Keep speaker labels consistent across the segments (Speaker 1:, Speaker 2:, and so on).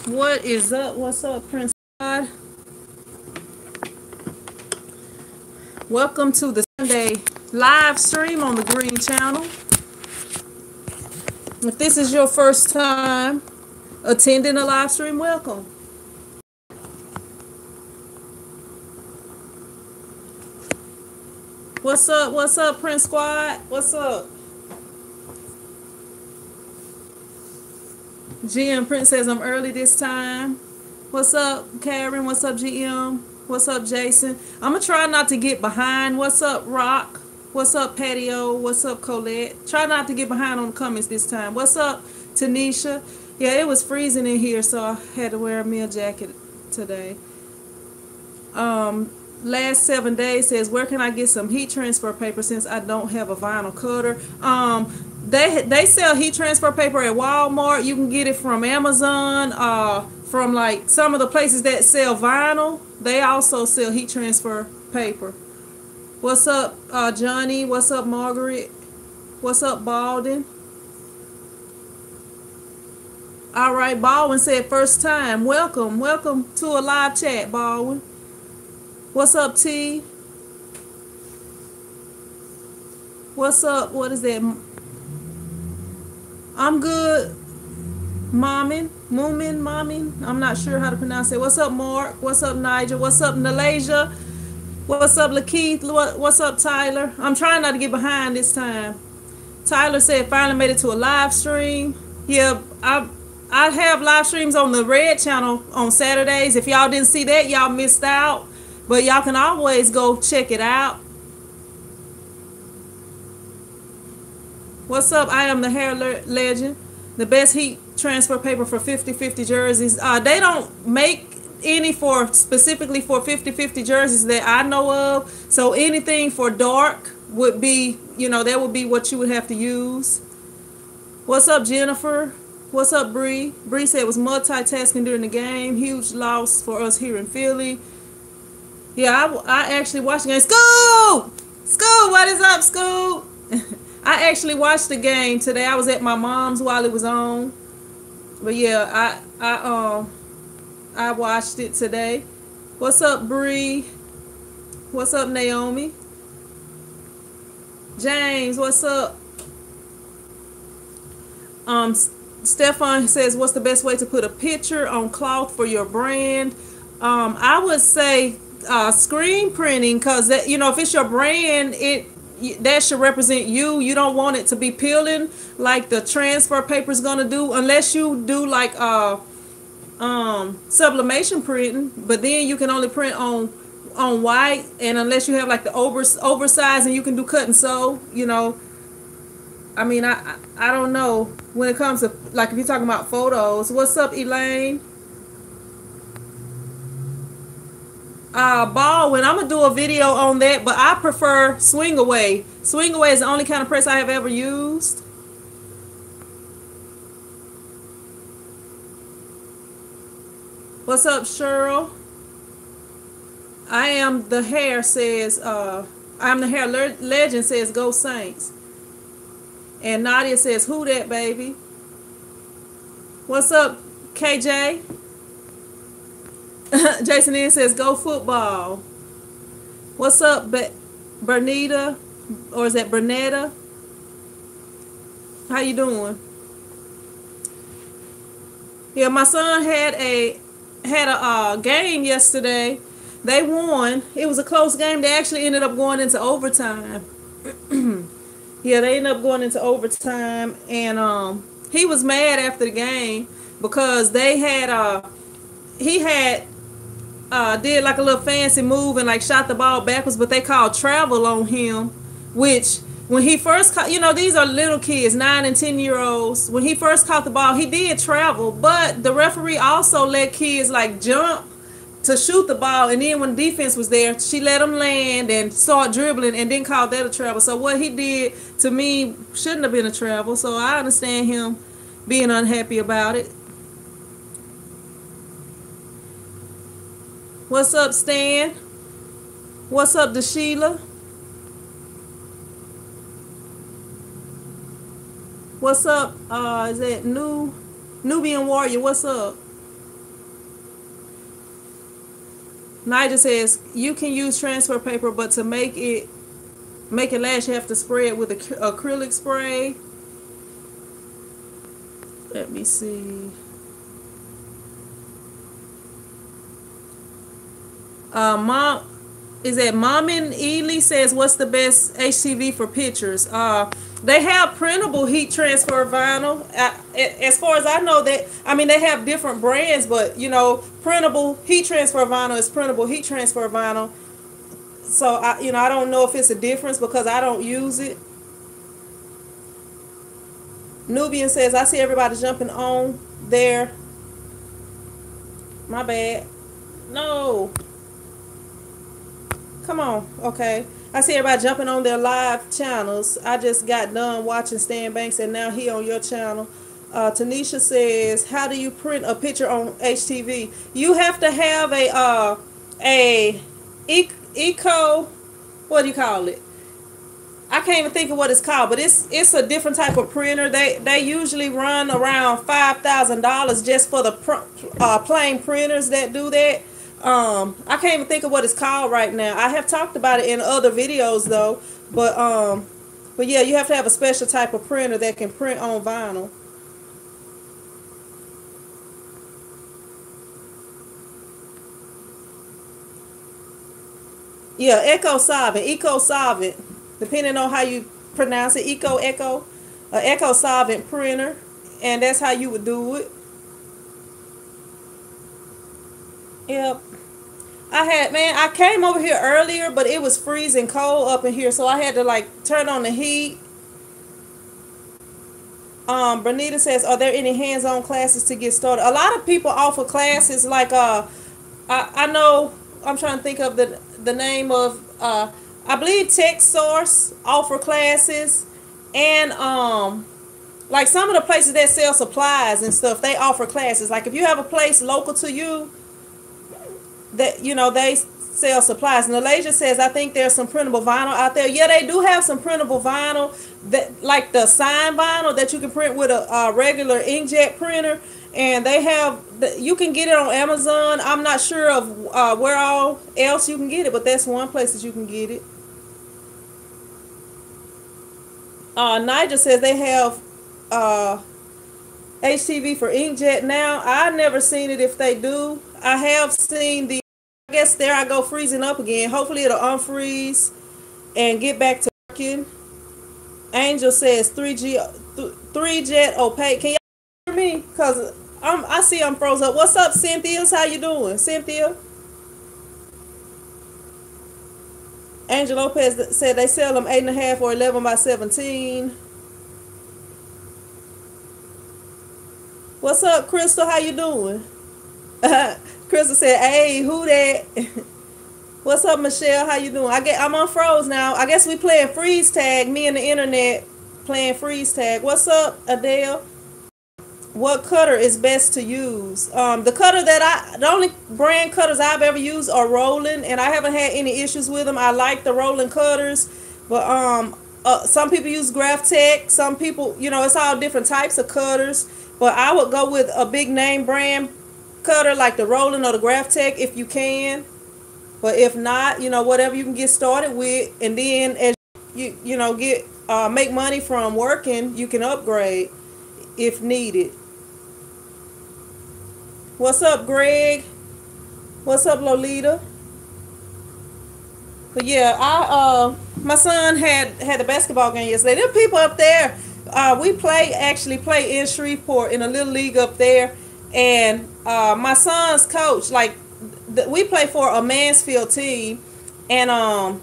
Speaker 1: What is up? What's up, Prince God? Welcome to the Sunday live stream on the Green Channel. If this is your first time attending a live stream, welcome. What's up? What's up, Prince Squad? What's up? GM Prince says I'm early this time. What's up, Karen? What's up, GM? What's up, Jason? I'm going to try not to get behind. What's up, Rock? What's up, Patio? What's up, Colette? Try not to get behind on the comments this time. What's up, Tanisha? Yeah, it was freezing in here, so I had to wear a meal jacket today. Last 7 days says, where can I get some heat transfer paper since I don't have a vinyl cutter? They sell heat transfer paper at Walmart. You can get it from Amazon, from like some of the places that sell vinyl. They also sell heat transfer paper. What's up, Johnny? What's up, Margaret? What's up, Baldwin? All right, Baldwin said first time. Welcome to a live chat, Baldwin. What's up, T? What's up? What is that? I'm good. Moomin. I'm not sure how to pronounce it. What's up, Mark? What's up, Nigel? What's up, Nalasia? What's up, Lakeith? What's up, Tyler? I'm trying not to get behind this time. Tyler said finally made it to a live stream. Yeah, I have live streams on the Red Channel on Saturdays. If y'all didn't see that, y'all missed out. But y'all can always go check it out. What's up? I am the hair legend. The best heat transfer paper for 50-50 jerseys. They don't make any specifically for 50-50 jerseys that I know of. So anything for dark would be, that would be what you would have to use. What's up, Jennifer? What's up, Bree? Bree said it was multitasking during the game. Huge loss for us here in Philly. Yeah, I actually watched the game. Scoot, what is up, Scoot? I actually watched the game today. I was at my mom's while it was on. But yeah, I watched it today. What's up, Bree? What's up, Naomi? James, what's up? Stefan says, what's the best way to put a picture on cloth for your brand? I would say screen printing, because if it's your brand, that should represent you. You don't want it to be peeling like the transfer paper is gonna do, unless you do like sublimation printing. But then you can only print on white, and unless you have like the oversized, and you can do cut and sew. I mean, I don't know when it comes to, like, if you're talking about photos. What's up, Elaine? Baldwin, I'm gonna do a video on that, but I prefer Swing Away. Swing Away is the only kind of press I have ever used. What's up, Cheryl? I am the hair says, I'm the hair legend says, go Saints. And Nadia says, who that, baby? What's up, KJ? Jason N says, go football. What's up, Bernita? Or is that Bernetta? How you doing? Yeah, my son had a game yesterday. They won. It was a close game. They actually ended up going into overtime. Yeah, they ended up going into overtime, and he was mad after the game because they had he had did like a little fancy move and like shot the ball backwards, but they called travel on him, which when he first caught, these are little kids, 9 and 10-year-olds. When he first caught the ball, he did travel, but the referee also let kids like jump to shoot the ball, and then when defense was there, she let him land and start dribbling and then called that a travel. So what he did, to me, shouldn't have been a travel. So I understand him being unhappy about it. What's up, Stan? What's up, DeSheila? What's up? Is that Nubian Warrior? What's up? Nigel says you can use transfer paper, but to make it last, you have to spray it with acrylic spray. Let me see. Mom, is that Mom and Ely says, what's the best HTV for pictures? They have printable heat transfer vinyl. As far as I know, that I mean they have different brands, but printable heat transfer vinyl is printable heat transfer vinyl. So I don't know if it's a difference because I don't use it. Nubian says, I see everybody jumping on there. My bad. No. Come on. Okay. I see everybody jumping on their live channels. I just got done watching Stan Banks and now he on your channel. Tanisha says, how do you print a picture on HTV? You have to have a eco, what do you call it? I can't even think of what it's called, but it's a different type of printer. They usually run around $5,000 just for the plain printers that do that. I can't even think of what it's called right now. I have talked about it in other videos though, but yeah, you have to have a special type of printer that can print on vinyl. Yeah, Eco Solvent, depending on how you pronounce it. Eco Solvent printer, and that's how you would do it. Yep. I came over here earlier, but it was freezing cold up in here, so I had to like turn on the heat. Bernita says, are there any hands-on classes to get started? A lot of people offer classes like I know, I'm trying to think of the name of I believe Tech Source offer classes, and like some of the places that sell supplies and stuff, they offer classes. Like if you have a place local to you that they sell supplies. And Alasia says, I think there's some printable vinyl out there. Yeah, they do have some printable vinyl, that like the sign vinyl that you can print with a regular inkjet printer, and they have you can get it on Amazon. I'm not sure of where all else you can get it, but that's one place that you can get it. Nigel says they have HTV for inkjet now. I've never seen it if they do. I have seen I guess there I go freezing up again. Hopefully it'll unfreeze and get back to working. Angel says 3jet opaque. Can y'all hear me? Because I see I'm froze up. What's up, Cynthia? How you doing, Cynthia? Angel Lopez said they sell them 8.5 or 11 by 17. What's up, Crystal? How you doing? Crystal said, hey, who that? What's up, Michelle? How you doing? I'm on froze now. I guess we playing freeze tag. Me and the internet playing freeze tag. What's up, Adele? What cutter is best to use? The only brand cutters I've ever used are Roland, and I haven't had any issues with them. I like the Roland cutters, but some people use Graphtec. Some people, it's all different types of cutters. But I would go with a big name brand cutter like the Roland or the Graphtec if you can. But if not, whatever you can get started with, and then as you get make money from working, you can upgrade if needed. What's up, Greg? What's up, Lolita? But yeah, my son had a basketball game yesterday. There are people up there. We actually play in Shreveport in a little league up there, and my son's coach, like we play for a Mansfield team, and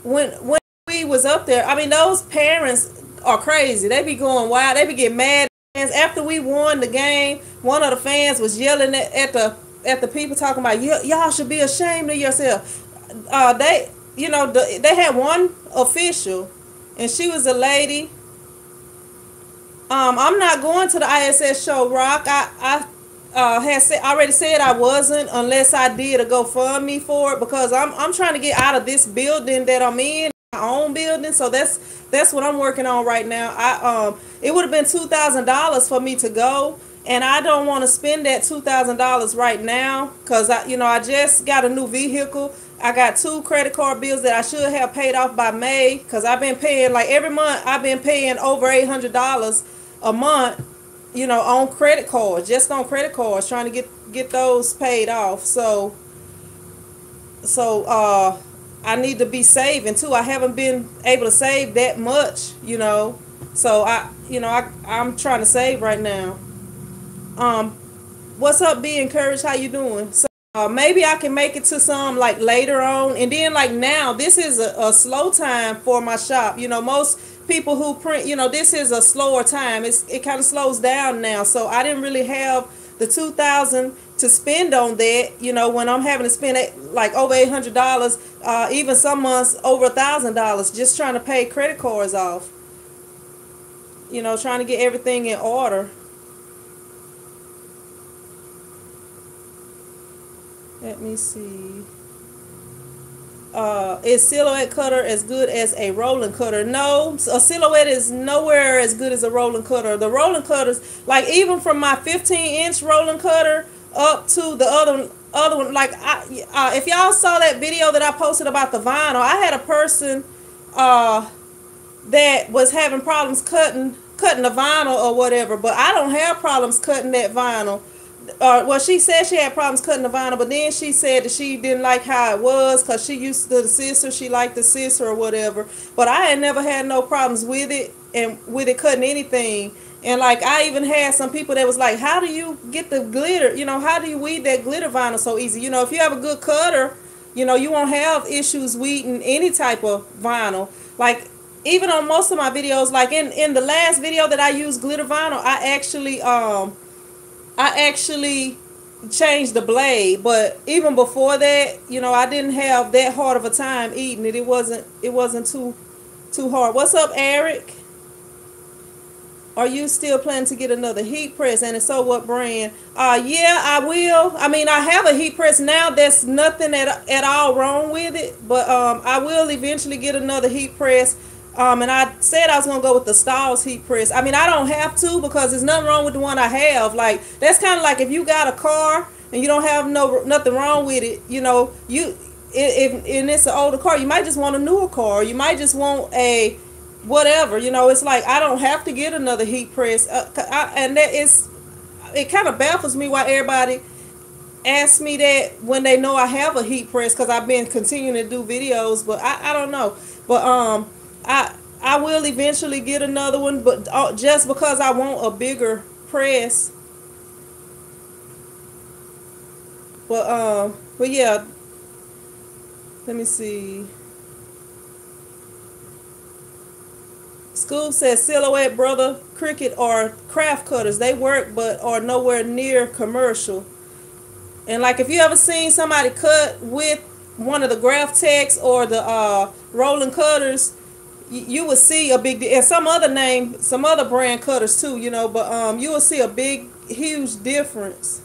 Speaker 1: when we was up there, I mean those parents are crazy. They be going wild. They be getting mad. After we won the game, one of the fans was yelling at the people, talking about y'all should be ashamed of yourself. They had one official, and she was a lady. I'm not going to the ISS show, Rock. I already said I wasn't unless I did a GoFundMe for it, because I'm trying to get out of this building that I'm in, my own building. So that's what I'm working on right now. It would have been $2,000 for me to go, and I don't want to spend that $2,000 right now because I just got a new vehicle. I got 2 credit card bills that I should have paid off by May because I've been paying like every month. I've been paying over $800 a month, on credit cards, just on credit cards, trying to get those paid off. So I need to be saving too. I haven't been able to save that much, So I'm trying to save right now. What's up? Be encouraged. How you doing? So maybe I can make it to some like later on, and then like now, this is a slow time for my shop. Most people who print, this is a slower time. It kind of slows down now. So I didn't really have the 2,000 to spend on that. When I'm having to spend like over $800, even some months over $1,000, just trying to pay credit cards off. Trying to get everything in order. Let me see. Is silhouette cutter as good as a rolling cutter? No, a silhouette is nowhere as good as a rolling cutter. The rolling cutters, like even from my 15-inch rolling cutter up to the other one, like if y'all saw that video that I posted about the vinyl, I had a person that was having problems cutting the vinyl or whatever, but I don't have problems cutting that vinyl. Well, she said she had problems cutting the vinyl, but then she said that she didn't like how it was because she used to the scissor. She liked the scissor or whatever. But I had never had no problems with it and with it cutting anything. And like I even had some people that was like, how do you get the glitter? How do you weed that glitter vinyl so easy? If you have a good cutter, you won't have issues weeding any type of vinyl. Like even on most of my videos, like in the last video that I used glitter vinyl, I actually changed the blade, but even before that, I didn't have that hard of a time eating it. It wasn't too hard. What's up, Eric? Are you still planning to get another heat press? And if so, what brand? Yeah, I will. I mean, I have a heat press now. There's nothing at all wrong with it, but I will eventually get another heat press. And I said I was going to go with the Stahls heat press. I mean, I don't have to because there's nothing wrong with the one I have. Like, that's kind of like if you got a car and you don't have nothing wrong with it, if it's an older car, you might just want a newer car. You might just want a whatever. It's like I don't have to get another heat press. And it kind of baffles me why everybody asks me that when they know I have a heat press because I've been continuing to do videos. But I don't know. But I will eventually get another one, but just because I want a bigger press. But yeah. Let me see. School says Silhouette, Brother, Cricut, or craft cutters. They work, but are nowhere near commercial. And like if you ever seen somebody cut with one of the Graph Techs or the rolling cutters, you will see a big, and some other brand cutters too, but you will see a big, huge difference.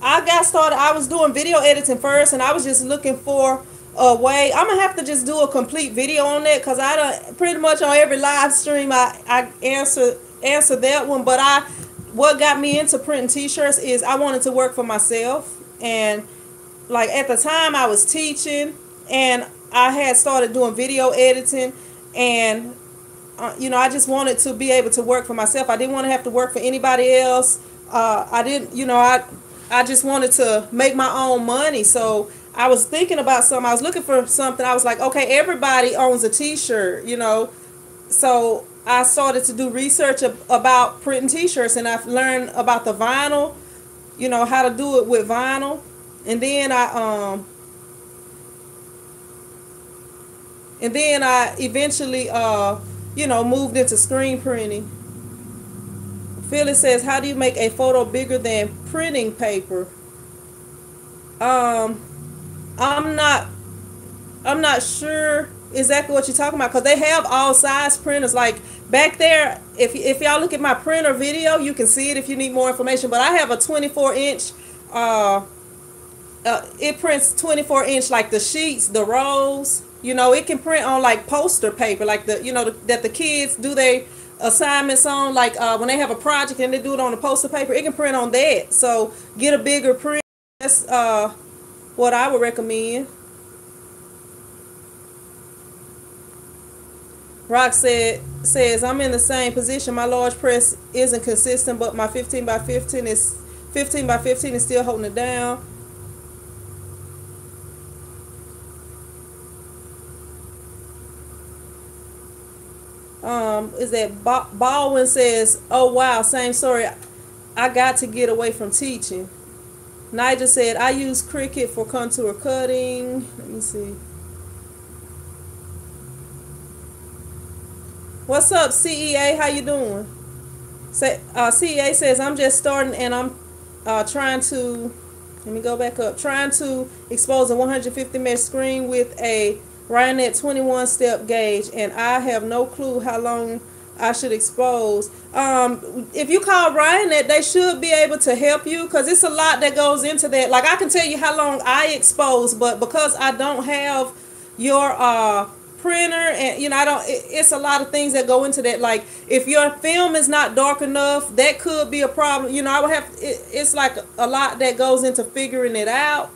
Speaker 1: I got started, I was doing video editing first, and I was just looking for a way. I'm gonna have to just do a complete video on that because I don't, pretty much on every live stream I answer that one. But what got me into printing t-shirts is I wanted to work for myself. And like at the time I was teaching and I had started doing video editing, and I just wanted to be able to work for myself. I didn't want to have to work for anybody else. I didn't, I just wanted to make my own money. So I was thinking about something. I was looking for something. I was like, okay, everybody owns a t-shirt, So I started to do research about printing t-shirts, and I've learned about the vinyl, how to do it with vinyl. And then I eventually moved into screen printing. Phyllis says, how do you make a photo bigger than printing paper? I'm not sure exactly what you're talking about, because they have all size printers. Like back there, if y'all look at my printer video, you can see it if you need more information. But I have a 24-inch. It prints 24-inch, like the sheets, the rolls. You know, it can print on like poster paper, like the, you know, that the kids do their assignments on, like when they have a project and they do it on the poster paper, it can print on that. So get a bigger print. That's what I would recommend. Rock says I'm in the same position. My large press isn't consistent, but my 15 by 15 is still holding it down. Is that Baldwin says, oh wow, same story. I got to get away from teaching. Nigel said, I use Cricut for contour cutting. Let me see. What's up, CEA? How you doing? CEA says, I'm just starting and I'm trying to, let me go back up, trying to expose a 150 mesh screen with a Ryonet 21 step gauge, and I have no clue how long I should expose. If you call Ryonet, they should be able to help you, because it's a lot that goes into that. Like, I can tell you how long I expose, but because I don't have your printer, and you know, I don't, it's a lot of things that go into that. Like, if your film is not dark enough, that could be a problem. You know, I would have, it's like a lot that goes into figuring it out.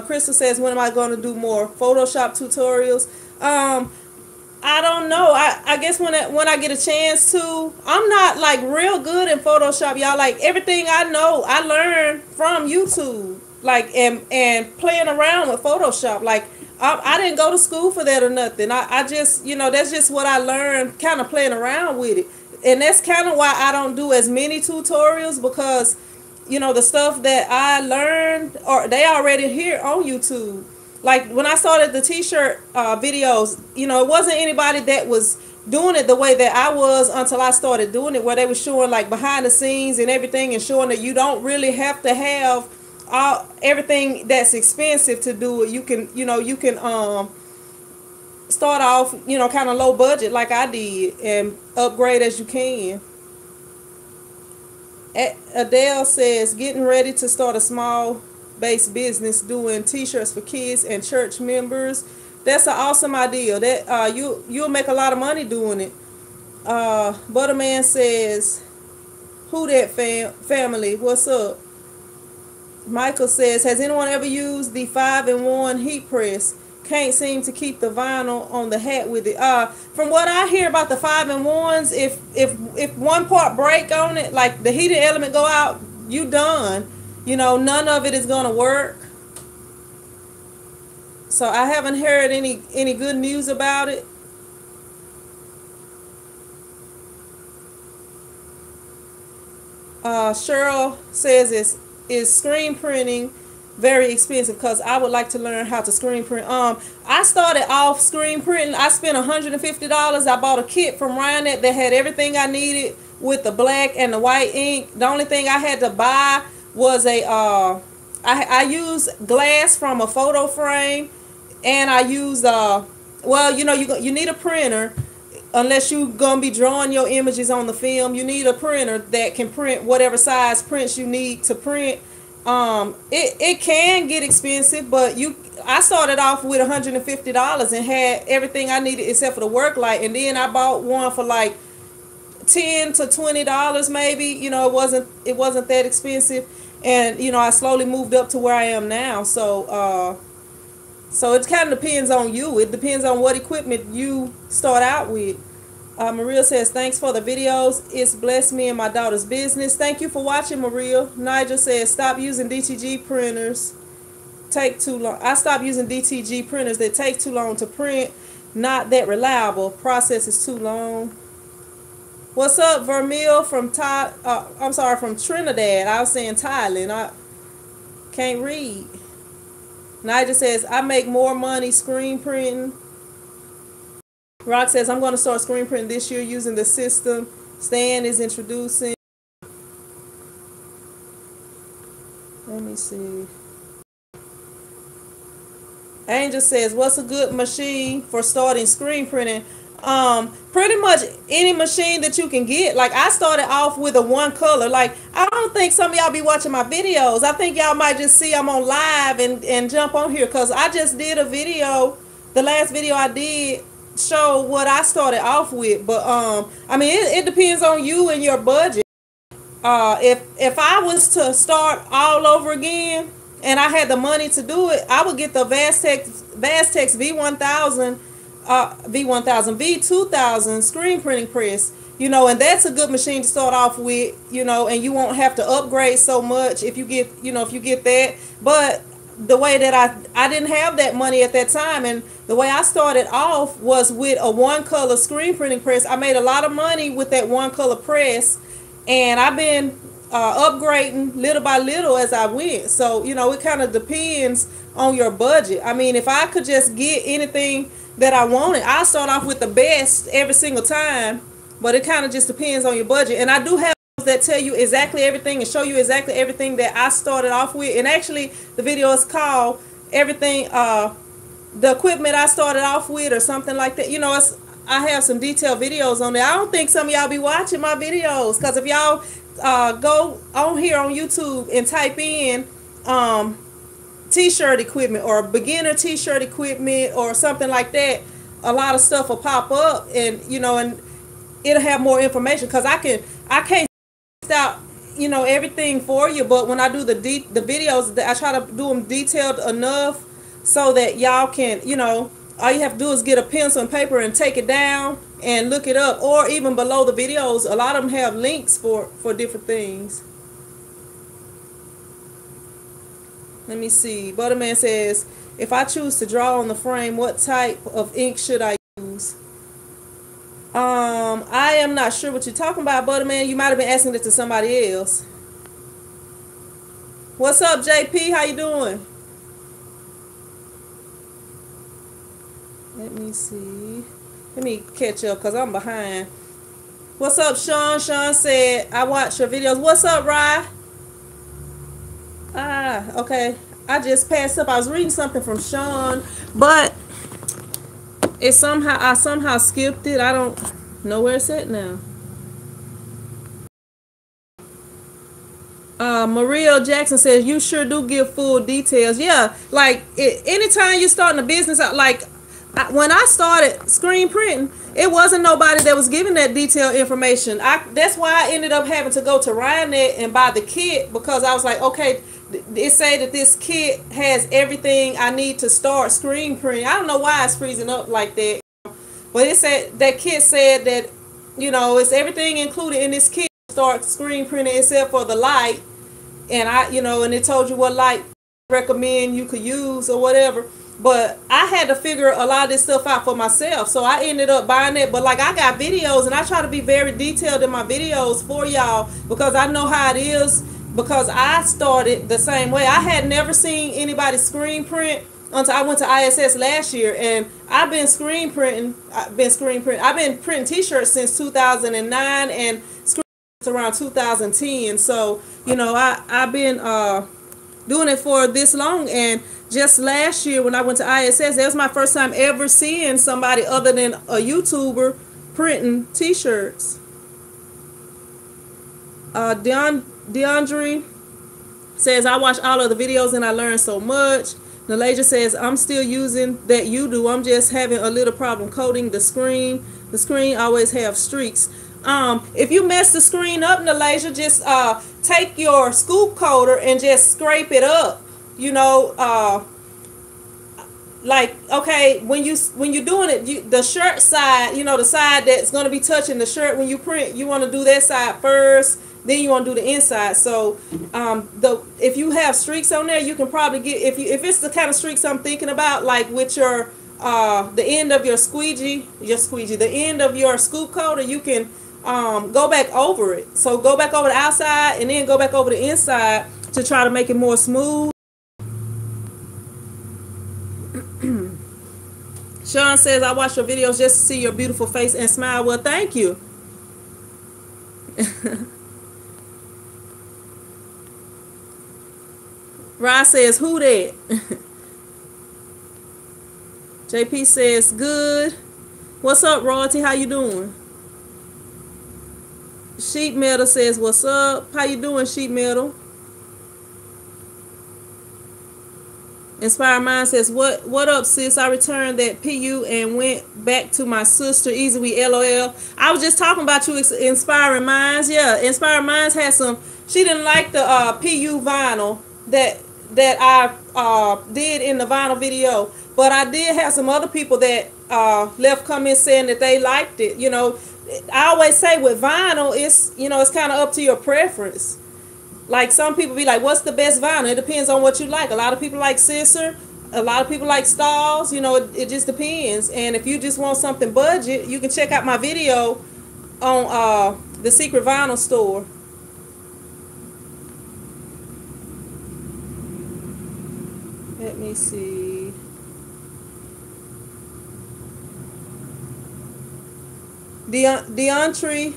Speaker 1: Crystal says, when am I going to do more Photoshop tutorials? I don't know. I guess when I get a chance to. I'm not like real good in Photoshop, y'all. Like, everything I know, I learned from YouTube. Like, and playing around with Photoshop. Like, I didn't go to school for that or nothing. I just, you know, that's just what I learned, kind of playing around with it. And that's kind of why I don't do as many tutorials, because, you know, the stuff that I learned, or they already here on YouTube. Like, when I started the t-shirt videos, you know, it wasn't anybody that was doing it the way that I was until I started doing it, where they were showing like behind the scenes and everything, and showing that you don't really have to have everything that's expensive to do it. You can, you know, you can start off, you know, kind of low budget like I did, and upgrade as you can. Adele says, getting ready to start a small base business doing t-shirts for kids and church members. That's an awesome idea. That you'll make a lot of money doing it. Butterman says, who that family? What's up? Michael says, has anyone ever used the 5-in-1 heat press? Can't seem to keep the vinyl on the hat with it. From what I hear about the 5-in-1s, if one part break on it, like the heating element go out, you done. You know, none of it is gonna work. So I haven't heard any good news about it. Cheryl says, is screen printing very expensive? Because I would like to learn how to screen print. I started off screen printing. I spent $150. I bought a kit from Ryonet that had everything I needed with the black and the white ink. The only thing I had to buy was I used glass from a photo frame, and I used well, you know, you need a printer. Unless you're going to be drawing your images on the film, you need a printer that can print whatever size prints you need to print. It can get expensive, but I started off with $150 and had everything I needed except for the work light, and then I bought one for like $10 to $20 maybe. You know, it wasn't that expensive, and you know, I slowly moved up to where I am now. So it kind of depends on you. It depends on what equipment you start out with. Maria says, thanks for the videos. It's blessed me and my daughter's business. Thank you for watching, Maria. Nigel says, stop using DTG printers. Take too long. I stopped using DTG printers that take too long to print. Not that reliable. Process is too long. What's up, Vermeil from from Trinidad. I was saying Thailand. I can't read. Nigel says, I make more money screen printing. Rock says, I'm going to start screen printing this year using the system Stan is introducing. Let me see. Angel says, what's a good machine for starting screen printing? Pretty much any machine that you can get. Like I started off with a one color. Like I don't think some of y'all be watching my videos. I think y'all might just see I'm on live and jump on here because I just did a video. The last video I did show what I started off with. But I mean it depends on you and your budget. If I was to start all over again and I had the money to do it, I would get the Vastex V1000 V2000 screen printing press, you know, and that's a good machine to start off with, you know, and you won't have to upgrade so much if you get, you know, if you get that. But the way that I didn't have that money at that time, and the way I started off was with a one color screen printing press. I made a lot of money with that one color press, and I've been upgrading little by little as I went. So, you know, it kind of depends on your budget. I mean, if I could just get anything that I wanted, I'll start off with the best every single time, but it kind of just depends on your budget. And I do have that tell you exactly everything and show you exactly everything that I started off with. And actually the video is called everything, the equipment I started off with or something like that. You know, I have some detailed videos on there. I don't think some of y'all be watching my videos, because if y'all go on here on YouTube and type in t-shirt equipment or beginner t-shirt equipment or something like that, a lot of stuff will pop up, and you know, and it'll have more information, because I can't out, you know, everything for you. But when I do the videos, I try to do them detailed enough so that y'all can, you know, all you have to do is get a pencil and paper and take it down and look it up, or even below the videos, a lot of them have links for different things. Let me see. Butterman says, if I choose to draw on the frame, what type of ink should I use? I am not sure what you're talking about, Butterman. You might have been asking it to somebody else. What's up, JP? How you doing? Let me see. Let me catch up because I'm behind. What's up, Sean? Sean said, I watch your videos. What's up, Rye? Okay. I just passed up. I was reading something from Sean, but I somehow skipped it. I don't know where it's at now. Maria Jackson says, you sure do give full details. Yeah, like anytime you're starting a business, like when I started screen printing, it wasn't nobody that was giving that detailed information. That's why I ended up having to go to Ryonet and buy the kit, because I was like, okay, it say that this kit has everything I need to start screen printing. I don't know why it's freezing up like that, but it said that kit said that, you know, it's everything included in this kit to start screen printing except for the light, and you know, and it told you what light recommend you could use or whatever. But I had to figure a lot of this stuff out for myself, so I ended up buying it. But like, I got videos, and I try to be very detailed in my videos for y'all, because I know how it is, because I started the same way. I had never seen anybody screen print until I went to ISS last year, and I've been screen printing. I've been printing t-shirts since 2009 and screen around 2010. So, you know, I've been doing it for this long. And just last year when I went to ISS, that was my first time ever seeing somebody other than a YouTuber printing t-shirts. DeAndre says, I watch all of the videos and I learned so much. Nalaja says, I'm still using that you do. I'm just having a little problem coating the screen. The screen always have streaks. If you mess the screen up, Nalaja, just take your scoop coater and just scrape it up. You know, like, okay, when you're doing it, the shirt side, you know, the side that's going to be touching the shirt when you print, you want to do that side first, then you want to do the inside. So if you have streaks on there, you can probably get, if it's the kind of streaks I'm thinking about, like with your the end of your the end of your scoop coater, you can go back over it. So go back over the outside and then go back over the inside to try to make it more smooth. Sean says, I watch your videos just to see your beautiful face and smile. Well, thank you. Ross says, who that? JP says, good. What's up, Royalty? How you doing? Sheep Metal says, what's up? How you doing, Sheep Metal? Inspired Mind says, what up, sis? I returned that PU and went back to my sister. Easy, we LOL. I was just talking about you, Inspiring Minds. Yeah, Inspiring Minds had some. She didn't like the PU vinyl that I did in the vinyl video, but I did have some other people that left comments saying that they liked it. You know, I always say with vinyl, it's it's kind of up to your preference. Like some people be like, what's the best vinyl? It depends on what you like. A lot of people like Scissor. A lot of people like Stalls. You know, it just depends. And if you just want something budget, you can check out my video on the Secret Vinyl Store. Let me see. DeAndre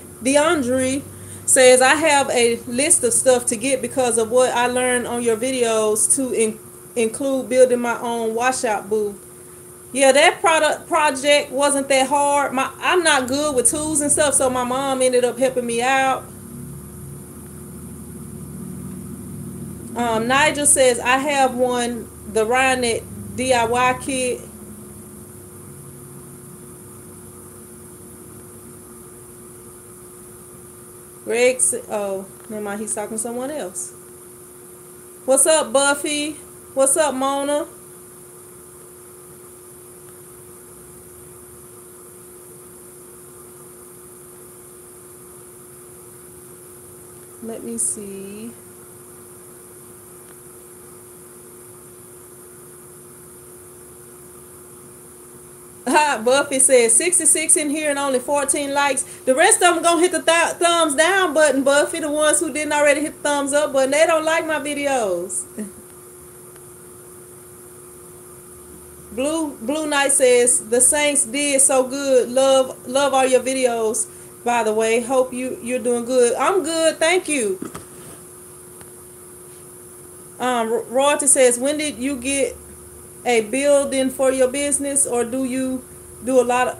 Speaker 1: says, I have a list of stuff to get because of what I learned on your videos to include building my own washout booth. Yeah, that project wasn't that hard. I'm not good with tools and stuff, so my mom ended up helping me out. Nigel says, I have one, the Ryonet DIY kit. Greg said, oh, never mind, he's talking to someone else. What's up, Buffy? What's up, Mona? Let me see. Buffy says 66 in here and only 14 likes. The rest of them gonna hit the thumbs down button, Buffy. The ones who didn't already hit the thumbs up button, they don't like my videos. Blue Knight says the Saints did so good. Love all your videos. By the way, hope you're doing good. I'm good, thank you. Royalty says, when did you get a building for your business, or do you do a lot of,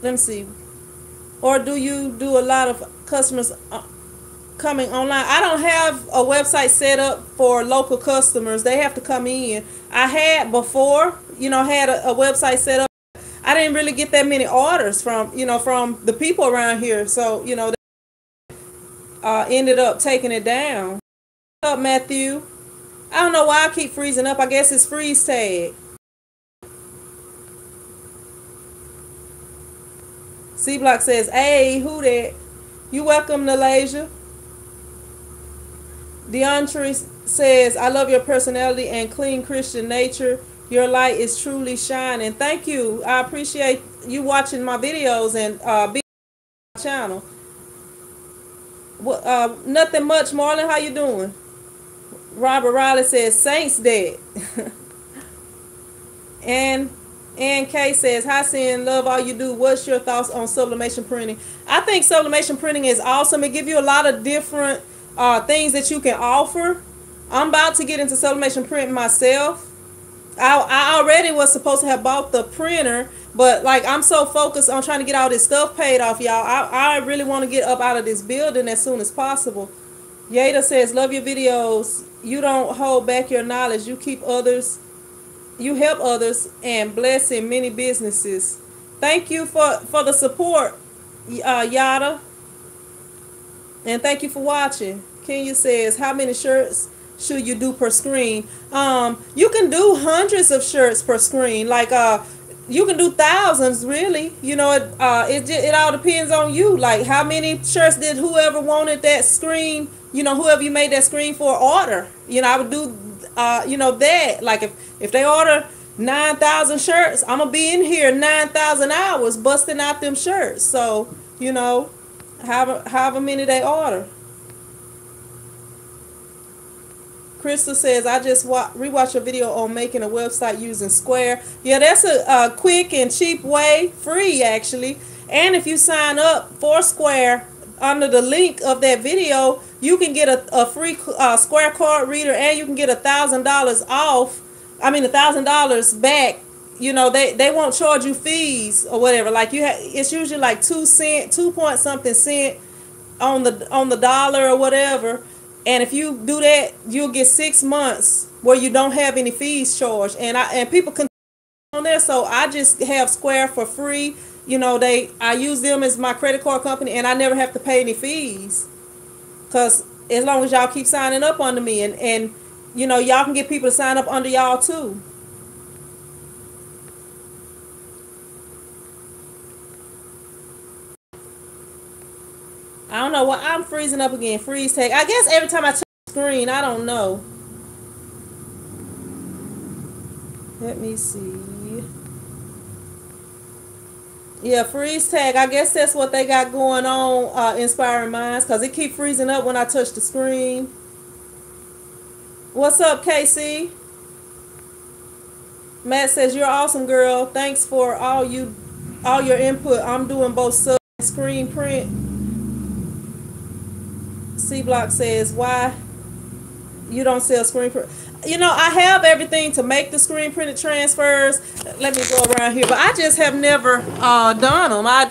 Speaker 1: let me see, or do you do a lot of customers coming online? I don't have a website set up for local customers. They have to come in. I had before, had a website set up. I didn't really get that many orders from the people around here, so they ended up taking it down. What's up, Matthew? I don't know why I keep freezing up. I guess it's freeze tag. C Block says, hey, who that? You welcome, Nalasia. DeAndre says, I love your personality and clean Christian nature. Your light is truly shining. Thank you. I appreciate you watching my videos and being on my channel. Nothing much, Marlon. How you doing? Robert Riley says, Saints dead. and Kay says, hi, Sin, love all you do. What's your thoughts on sublimation printing? I think sublimation printing is awesome. It gives you a lot of different things that you can offer. I'm about to get into sublimation printing myself. I already was supposed to have bought the printer, but like I'm so focused on trying to get all this stuff paid off, y'all. I really want to get up out of this building as soon as possible. Yada says, love your videos. You don't hold back your knowledge. You keep others, you help others and bless in many businesses. Thank you for the support, Yada. And thank you for watching. Kenya says, how many shirts should you do per screen? You can do hundreds of shirts per screen. Like you can do thousands, really. It all depends on you. Like how many shirts did whoever wanted that screen, whoever you made that screen for, order. I would do that. Like if they order 9,000 shirts, I'm gonna be in here 9,000 hours busting out them shirts. So however many they order. Crystal says, I just rewatched a video on making a website using Square. Yeah, that's a quick and cheap way, free actually. And if you sign up for Square under the link of that video, you can get a free Square card reader, and you can get $1,000 off. I mean $1,000 back, you know, they won't charge you fees or whatever. Like it's usually like 2 cent, 2 point something cent on the dollar or whatever. And if you do that, you'll get 6 months where you don't have any fees charged. And people can on there, so I just have Square for free. You know, I use them as my credit card company, and I never have to pay any fees. Cause as long as y'all keep signing up under me, and you know, y'all can get people to sign up under y'all too. I don't know what I'm freezing up again. Freeze tag. I guess every time I touch the screen, I don't know. Let me see. Yeah, freeze tag. I guess that's what they got going on, Inspiring Minds, because it keep freezing up when I touch the screen. What's up, Casey? Matt says, you're awesome, girl. Thanks for all your input. I'm doing both sub and screen print. C Block says, why you don't sell screen print? You know, I have everything to make the screen printed transfers. Let me go around here, but I just have never done them. I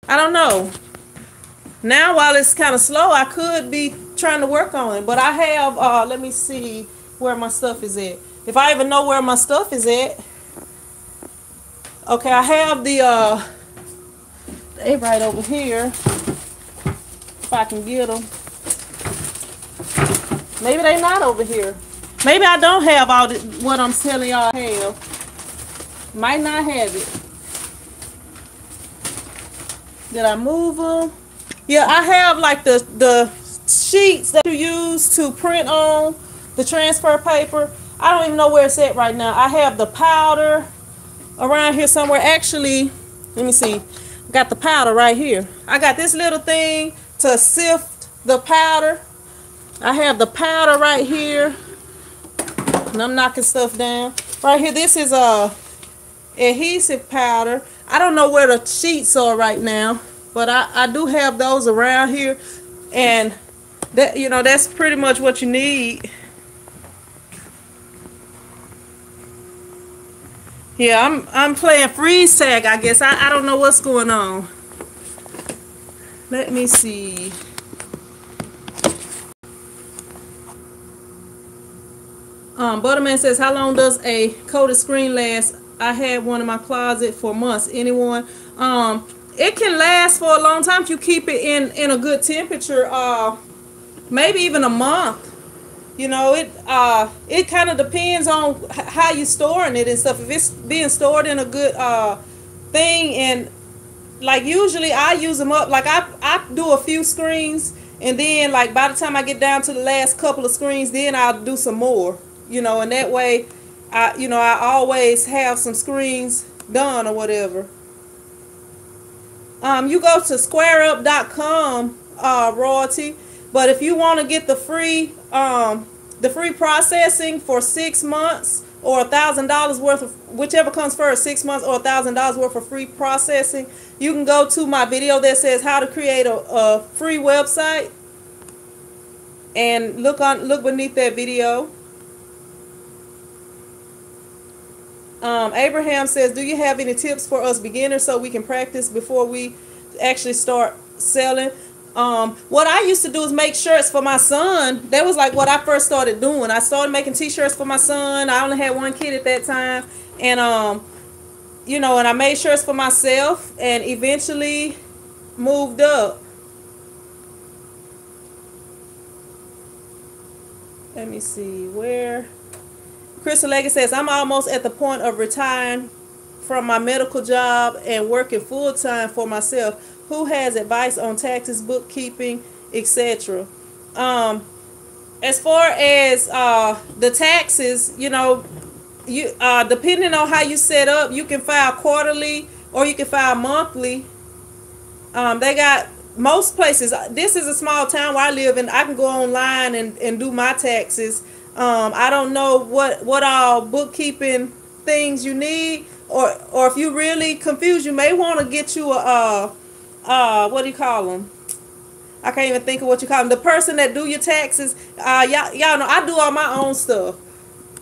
Speaker 1: don't know. Now, while it's kind of slow, I could be trying to work on it, but I have let me see where my stuff is at. If I even know where my stuff is at. Okay, I have they right over here. If I can get them. Maybe they not over here. Maybe I don't have all what I'm telling y'all I have. Might not have it. Did I move them? Yeah, I have like the sheets that you use to print on the transfer paper. I don't even know where it's at right now. I have the powder around here somewhere. Actually, let me see. I got the powder right here. I got this little thing to sift the powder. I have the powder right here. And I'm knocking stuff down. Right here, this is adhesive powder. I don't know where the sheets are right now, but I do have those around here. And that, you know, that's pretty much what you need. Yeah, I'm playing freeze tag, I guess. I don't know what's going on. Let me see. Butterman says, how long does a coated screen last? I had one in my closet for months. Anyone? It can last for a long time if you keep it in a good temperature. Maybe even a month. You know, it kind of depends on how you're storing it and stuff. If it's being stored in a good thing, and like usually I use them up. Like I do a few screens, and then like by the time I get down to the last couple of screens, then I'll do some more. You know, and that way, I always have some screens done or whatever. You go to squareup.com, royalty. But if you want to get the free processing for 6 months or $1,000 worth of, whichever comes first, 6 months or $1,000 worth of free processing, you can go to my video that says how to create a free website and look beneath that video. Abraham says, do you have any tips for us beginners so we can practice before we actually start selling? What I used to do is make shirts for my son. That was like what I first started doing. I started making t-shirts for my son. I only had one kid at that time. And, you know, and I made shirts for myself and eventually moved up. Let me see where. Crystal Leggett says, I'm almost at the point of retiring from my medical job and working full-time for myself. Who has advice on taxes, bookkeeping, etc.? As far as the taxes, you know, you depending on how you set up, you can file quarterly or you can file monthly. They got most places. This is a small town where I live in. I can go online and do my taxes. I don't know what all bookkeeping things you need, or if you're really confused, you may want to get you a what do you call them? I can't even think of what you call them. The person that do your taxes. Y'all know I do all my own stuff.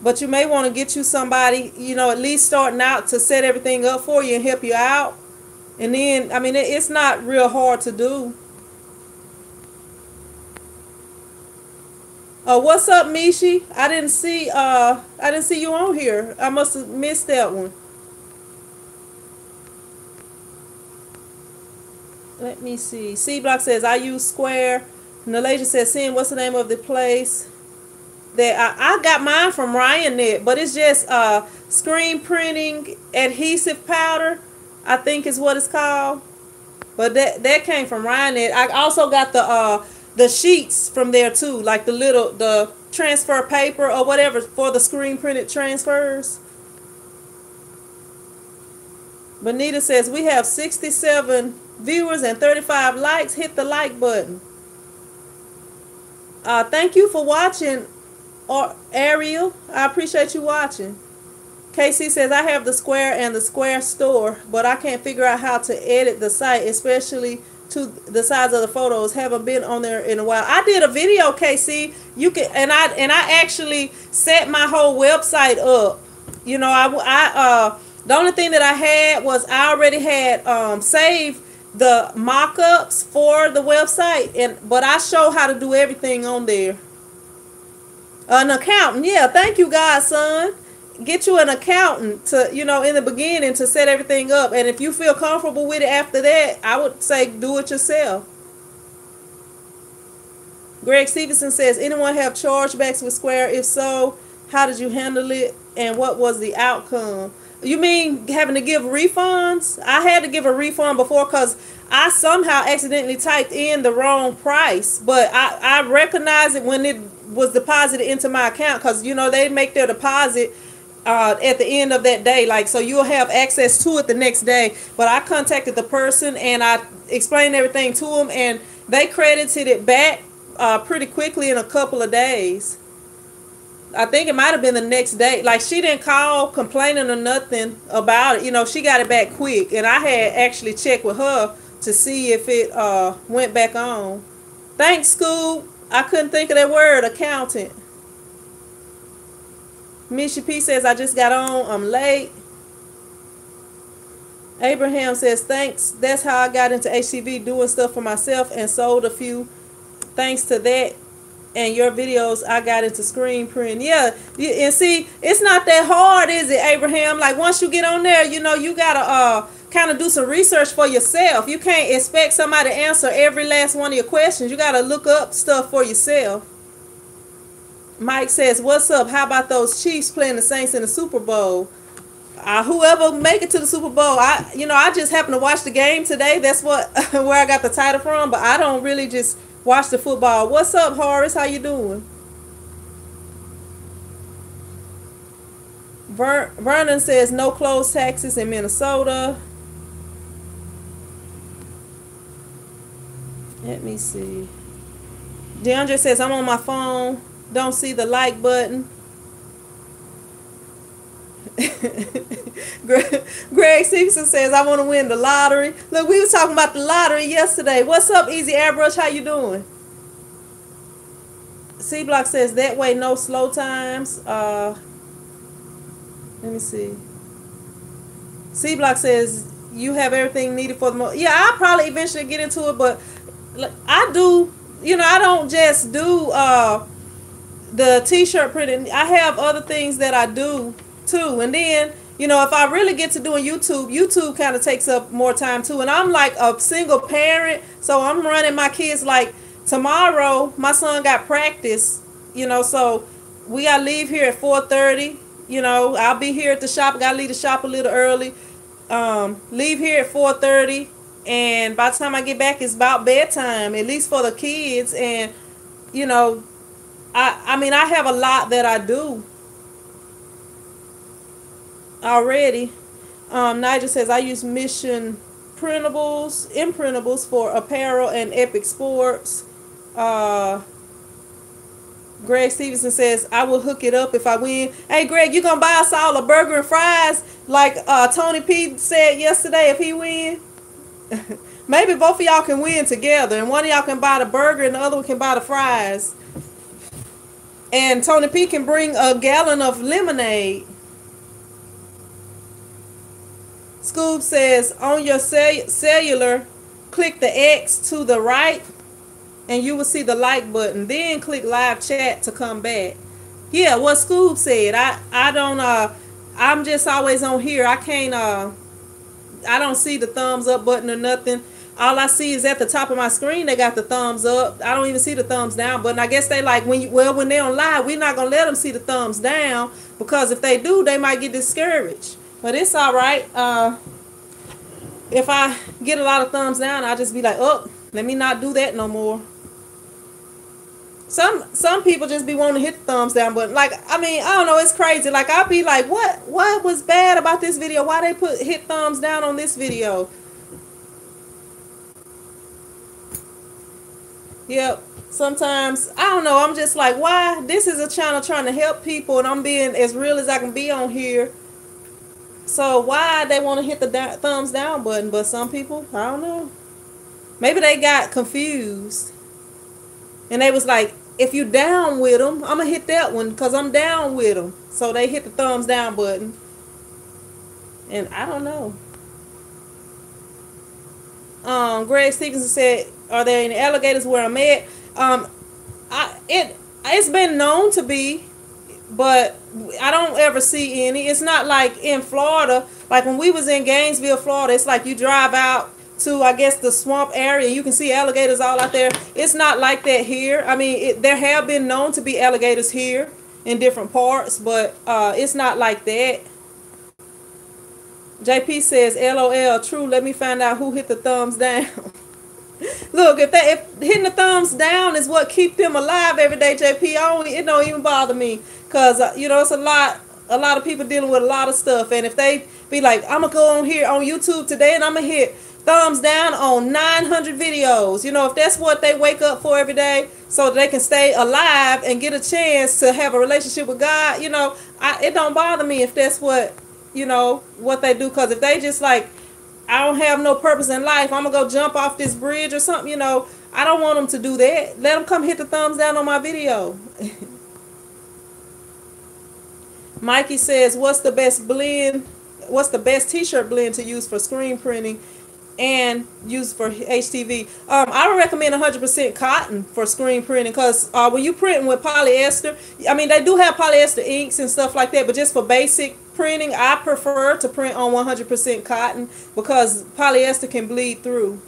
Speaker 1: But you may want to get you somebody, you know, at least starting out to set everything up for you and help you out. And then, I mean, it's not real hard to do. What's up, Mishi? I didn't see you on here. I must have missed that one. Let me see. C Block says I use Square. Nalasia says, "Sin, what's the name of the place that I got mine from RyanNet, but it's just screen printing adhesive powder, I think is what it's called. But that came from RyanNet. I also got the sheets from there too, like the transfer paper or whatever for the screen printed transfers." Bonita says we have 67 viewers and 35 likes. Hit the like button. Thank you for watching, Ariel. I appreciate you watching. KC says, I have the Square and the Square store, but I can't figure out how to edit the site, especially to the size of the photos. Haven't been on there in a while. I did a video, KC. You can, and I actually set my whole website up. You know, the only thing that I had was I already had saved the mock-ups for the website, but I show how to do everything on there. An accountant, yeah, thank you, godson. Get you an accountant to, you know, in the beginning to set everything up, and if you feel comfortable with it after that, I would say do it yourself. Greg Stevenson says, anyone have chargebacks with Square? If so, how did you handle it and what was the outcome? You mean having to give refunds? I had to give a refund before because I somehow accidentally typed in the wrong price. But I recognized it when it was deposited into my account because, you know, they make their deposit at the end of that day. Like, so you'll have access to it the next day. But I contacted the person and I explained everything to them and they credited it back pretty quickly in a couple of days. I think it might have been the next day. Like, she didn't call complaining or nothing about it. You know, she got it back quick. And I had actually checked with her to see if it went back on. Thanks, Scoop. I couldn't think of that word, accountant. Misha P says, I just got on. I'm late. Abraham says, thanks. That's how I got into HTV, doing stuff for myself and sold a few. Thanks to that and your videos, I got into screen print. Yeah, and see, it's not that hard, is it, Abraham? Like, once you get on there, you know, you gotta kind of do some research for yourself. You can't expect somebody to answer every last one of your questions. You gotta look up stuff for yourself. Mike says, what's up? How about those Chiefs playing the Saints in the Super Bowl? Whoever make it to the Super Bowl, I just happened to watch the game today. That's what where I got the title from, but I don't really just watch the football. What's up, Horace? How you doing? Vernon says no closed taxes in Minnesota. Let me see. DeAndre says I'm on my phone. Don't see the like button. Greg Simpson says I want to win the lottery. Look, we was talking about the lottery yesterday. What's up, Easy Airbrush? How you doing? C Block says that way no slow times. Let me see. C Block says you have everything needed for the most. Yeah, I'll probably eventually get into it, but I do. You know, I don't just do the t-shirt printing. I have other things that I do too, and then, you know, if I really get to doing YouTube kind of takes up more time too. And I'm like a single parent, so I'm running my kids. Like tomorrow, my son got practice, you know, so we gotta leave here at 4:30. You know, I'll be here at the shop. Gotta leave the shop a little early. Leave here at 4:30, and by the time I get back, it's about bedtime, at least for the kids. And you know, I mean, I have a lot that I do already. Nigel says I use Mission imprintables for apparel and Epic Sports. Greg Stevenson says I will hook it up if I win. Hey Greg, you gonna buy us all a burger and fries like Tony P said yesterday if he win? Maybe both of y'all can win together and one of y'all can buy the burger and the other one can buy the fries. And Tony P can bring a gallon of lemonade. Scoob says, on your cellular, click the X to the right and you will see the like button. Then click live chat to come back. Yeah, what Scoob said. I don't I'm just always on here. I can't I don't see the thumbs up button or nothing. All I see is at the top of my screen they got the thumbs up. I don't even see the thumbs down button. I guess they like when they're on live, we're not gonna let them see the thumbs down, because if they do, they might get discouraged. But it's all right. If I get a lot of thumbs down, I'll just be like, oh, let me not do that no more. Some people just be wanting to hit the thumbs down button. Like, I mean, I don't know, it's crazy. Like, I'll be like, what was bad about this video? Why they hit thumbs down on this video? Yep. Sometimes, I don't know, I'm just like, why? This is a channel trying to help people, and I'm being as real as I can be on here. So why they want to hit the thumbs down button? But some people, I don't know. Maybe they got confused. And they was like, if you down with them, I'm going to hit that one because I'm down with them. So they hit the thumbs down button. And I don't know. Greg Stevenson said, are there any alligators where I'm at? It's been known to be, but I don't ever see any. It's not like in Florida. Like when we was in Gainesville, Florida, it's like you drive out to, I guess, the swamp area. You can see alligators all out there. It's not like that here. I mean, there have been known to be alligators here in different parts, but it's not like that. JP says, LOL, true. Let me find out who hit the thumbs down. Look, if hitting the thumbs down is what keep them alive every day, JP, it don't even bother me, because you know, it's a lot of people dealing with a lot of stuff, and if they be like, I'm gonna go on here on YouTube today and I'm gonna hit thumbs down on 900 videos, you know, if that's what they wake up for every day so they can stay alive and get a chance to have a relationship with God, you know, it don't bother me if that's what, you know, what they do. Because if they just like, I don't have no purpose in life, I'm gonna go jump off this bridge or something, you know, I don't want them to do that. Let them come hit the thumbs down on my video. Mikey says, what's the best t-shirt blend to use for screen printing and use for HTV? I would recommend 100% cotton for screen printing, because when you printing with polyester, I mean, they do have polyester inks and stuff like that, but just for basic printing, I prefer to print on 100% cotton, because polyester can bleed through.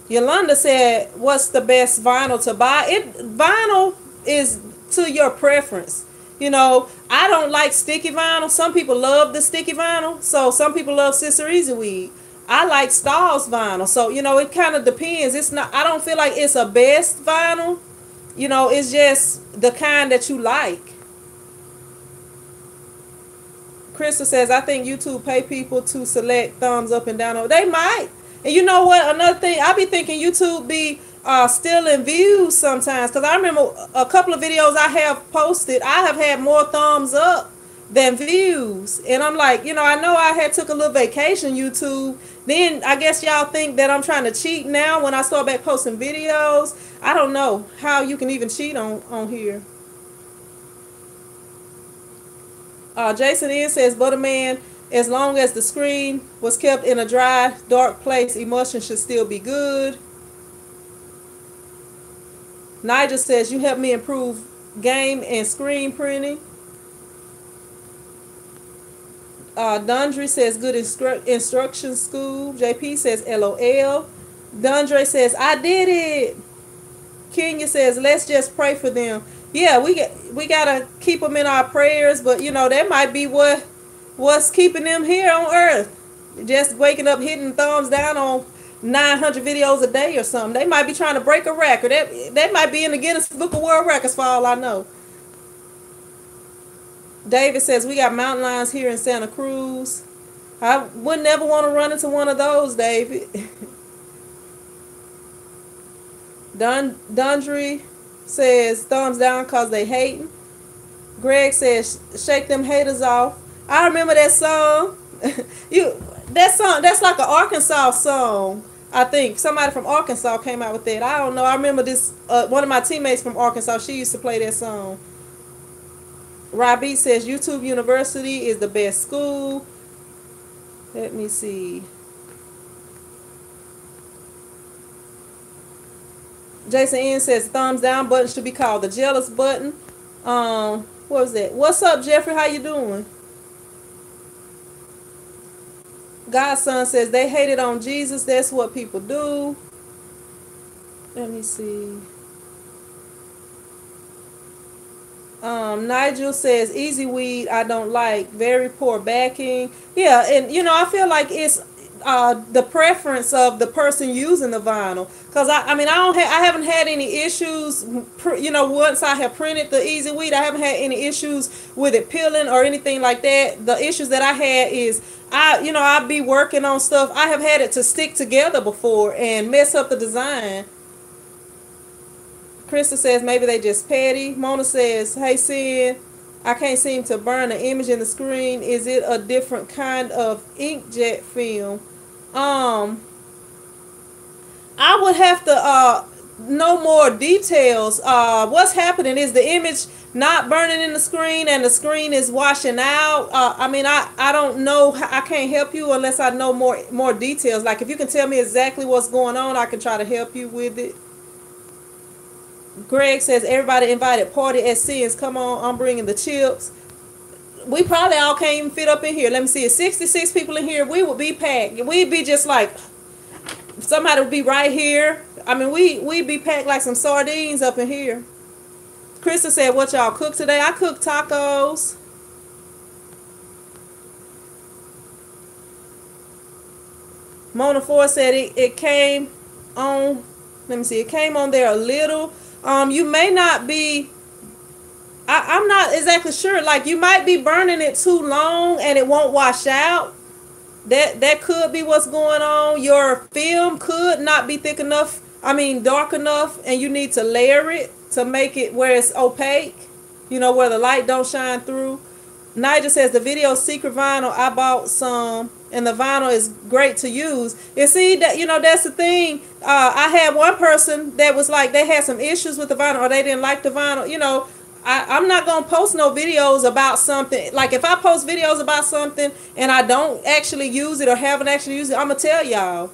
Speaker 1: Yolanda said, what's the best vinyl to buy? Vinyl is to your preference. You know, I don't like sticky vinyl. Some people love the sticky vinyl. So some people love Sister Easy Weed. I like Stahl's vinyl. So, you know, it kind of depends. It's not, I don't feel like it's a best vinyl. You know, it's just the kind that you like. Krista says, I think YouTube pay people to select thumbs up and down. They might. And you know what? Another thing, I be thinking YouTube be stealing views sometimes, because I remember a couple of videos I have posted, I have had more thumbs up than views, and I'm like, you know I had took a little vacation, YouTube. Then I guess y'all think that I'm trying to cheat now when I start back posting videos. I don't know how you can even cheat on here. Jason N says, Butterman, as long as the screen was kept in a dry, dark place, emulsion should still be good. Nigel says, you helped me improve game and screen printing. Dundry says, good instruction school. JP says, LOL. Dundre says, I did it. Kenya says, let's just pray for them. Yeah, we gotta keep them in our prayers, but you know, that might be what's keeping them here on earth. Just waking up, hitting thumbs down on 900 videos a day or something. They might be trying to break a record. They might be in the Guinness Book of World Records for all I know. David says, we got mountain lions here in Santa Cruz. I would never want to run into one of those, David. Dundry says, thumbs down because they hating. Greg says, shake them haters off. I remember that song. That song, that's like an Arkansas song. I think somebody from Arkansas came out with that. I don't know. I remember this. One of my teammates from Arkansas, she used to play that song. Robbie says YouTube University is the best school. Let me see. Jason N says thumbs down button should be called the jealous button. What was that? What's up, Jeffrey? How you doing? Godson says they hated on Jesus. That's what people do. Let me see. Nigel says easy weed I don't like, very poor backing. Yeah, and you know I feel like it's the preference of the person using the vinyl, because I mean I haven't had any issues. You know, once I have printed the easy weed, I haven't had any issues with it peeling or anything like that. The issues that I had is I'd be working on stuff. I have had it to stick together before and mess up the design. Krista says maybe they just petty. Mona says, hey Sin, I can't seem to burn an image in the screen. Is it a different kind of inkjet film? I would have to know more details. What's happening is the image not burning in the screen and the screen is washing out. I mean, I don't know. I can't help you unless I know more details. Like if you can tell me exactly what's going on, I can try to help you with it. Greg says everybody invited party at Sin's. Come on, I'm bringing the chips. We probably all can't even fit up in here. Let me see. It's 66 people in here. We would be packed. We'd be just like somebody would be right here. I mean, we'd be packed like some sardines up in here. Krista said, what y'all cook today? I cooked tacos. Mona Ford said it came on. Let me see. It came on there a little. You may not be, I'm not exactly sure. Like you might be burning it too long and it won't wash out. That could be what's going on. Your film could not be thick enough. I mean, dark enough, and you need to layer it to make it where it's opaque. You know, where the light don't shine through. Nigel says the video secret vinyl. I bought some, and the vinyl is great to use. You see that, you know, that's the thing. I had one person that was like they had some issues with the vinyl, or they didn't like the vinyl. You know, I'm not gonna post no videos about something. Like if I post videos about something and I don't actually use it or haven't actually used it, I'm gonna tell y'all.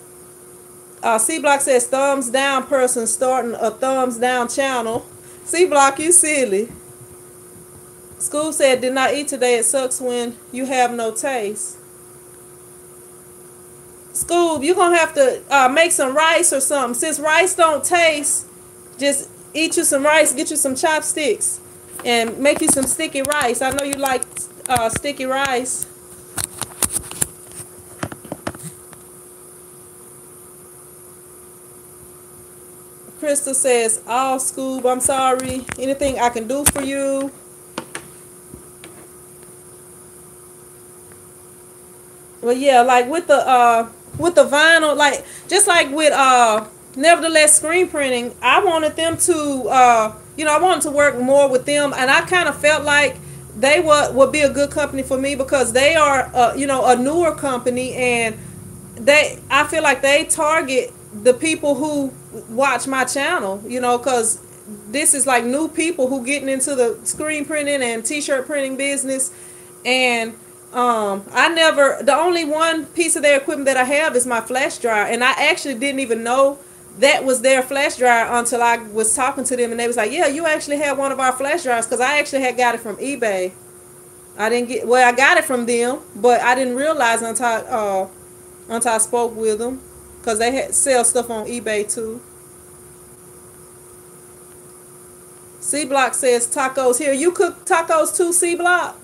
Speaker 1: C Block says thumbs down person starting a thumbs down channel. C Block, you silly. School said, did not eat today. It sucks when you have no taste. School, you're going to have to make some rice or something. Since rice don't taste, just eat you some rice, get you some chopsticks, and make you some sticky rice. I know you like sticky rice. Crystal says, oh, Scoob, I'm sorry. Anything I can do for you? Well, yeah, like with the vinyl, like just like with nevertheless screen printing, I wanted them to I wanted to work more with them, and I kind of felt like they would be a good company for me because they are a newer company, and I feel like they target the people who watch my channel, you know, because this is like new people who getting into the screen printing and t-shirt printing business. And the only one piece of their equipment that I have is my flash dryer, and I actually didn't even know that was their flash dryer until I was talking to them, and they was like, yeah, you actually have one of our flash dryers, because I actually had got it from eBay. I got it from them, but I didn't realize until I spoke with them, because they sell stuff on eBay too. C Block says tacos here. You cook tacos too, C Block?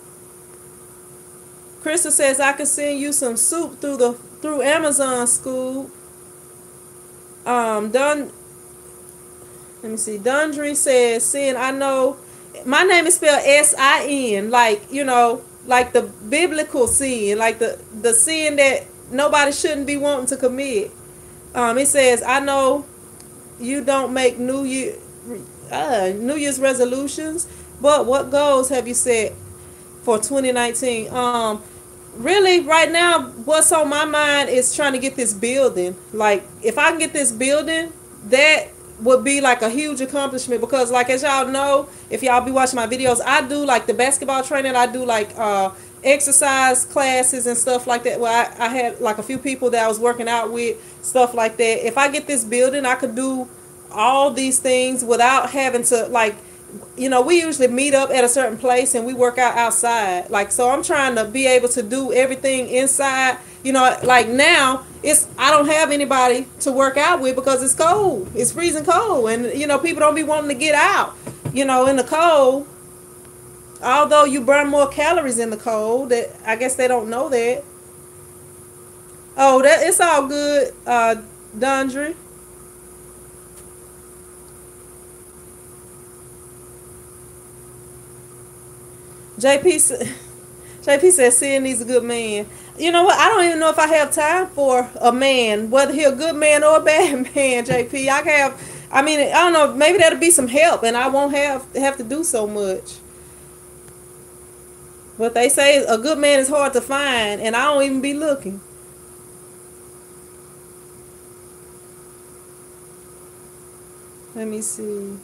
Speaker 1: Krista says I can send you some soup through Amazon, School. Let me see. Dundry says, Sin, I know my name is spelled S-I-N, like, you know, like the biblical sin, like the sin that nobody shouldn't be wanting to commit. It says, I know you don't make New Year's resolutions, but what goals have you set for 2019? really right now what's on my mind is trying to get this building. Like if I can get this building, that would be like a huge accomplishment, because like as y'all know, if y'all be watching my videos, I do like the basketball training, I do like exercise classes and stuff like that. Well, I had like a few people that I was working out with, stuff like that. If I get this building, I could do all these things without having to, like, we usually meet up at a certain place and we work out outside. Like, so I'm trying to be able to do everything inside. Like now, I don't have anybody to work out with because it's cold. It's freezing cold. And, people don't be wanting to get out, in the cold. Although you burn more calories in the cold. I guess they don't know that. Oh, it's all good, Dundry. JP says Sid needs a good man. You know what? I don't even know if I have time for a man, whether he a good man or a bad man, JP. I don't know, maybe that'll be some help and I won't have to do so much. But they say a good man is hard to find, and I don't even be looking. Let me see.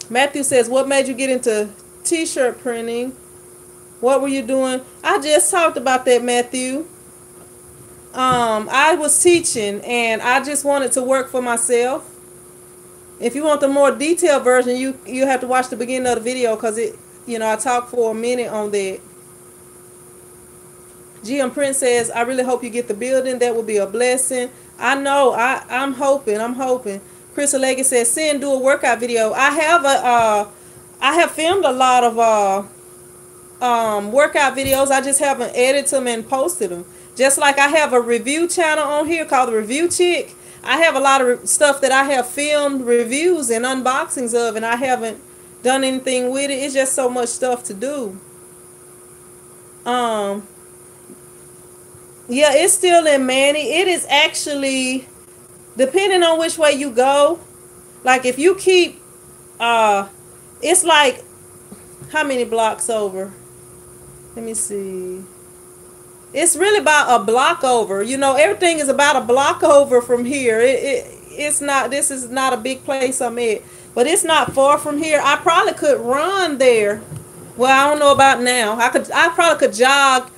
Speaker 1: Matthew says, what made you get into t-shirt printing? What were you doing? I just talked about that, Matthew. I was teaching and I just wanted to work for myself. If you want the more detailed version, you have to watch the beginning of the video, because I talked for a minute on that. GM Prince says, I really hope you get the building. That will be a blessing. I know. I'm hoping. Chris Leggett says, Sin, do a workout video. I have filmed a lot of workout videos. I just haven't edited them and posted them. Just like I have a review channel on here called The Review Chick. I have a lot of stuff that I have filmed reviews and unboxings of, and I haven't done anything with it. It's just so much stuff to do. Yeah, it's still in Manny. It is actually, depending on which way you go, like if you keep, it's like, how many blocks over? Let me see. It's really about a block over. Everything is about a block over from here. It's not, this is not a big place I'm at. But it's not far from here. I probably could run there. Well, I don't know about now. I probably could jog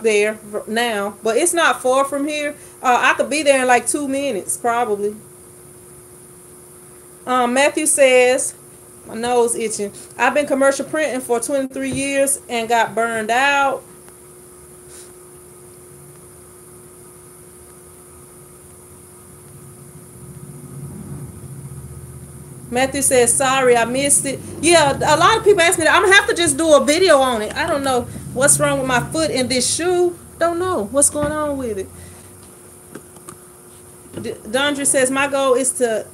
Speaker 1: there now. But it's not far from here. I could be there in like 2 minutes, probably. Matthew says, my nose itching. I've been commercial printing for 23 years and got burned out. Matthew says, sorry, I missed it. Yeah, a lot of people ask me that. I'm going to have to just do a video on it. I don't know what's wrong with my foot in this shoe. Don't know what's going on with it. Dondra says, my goal is to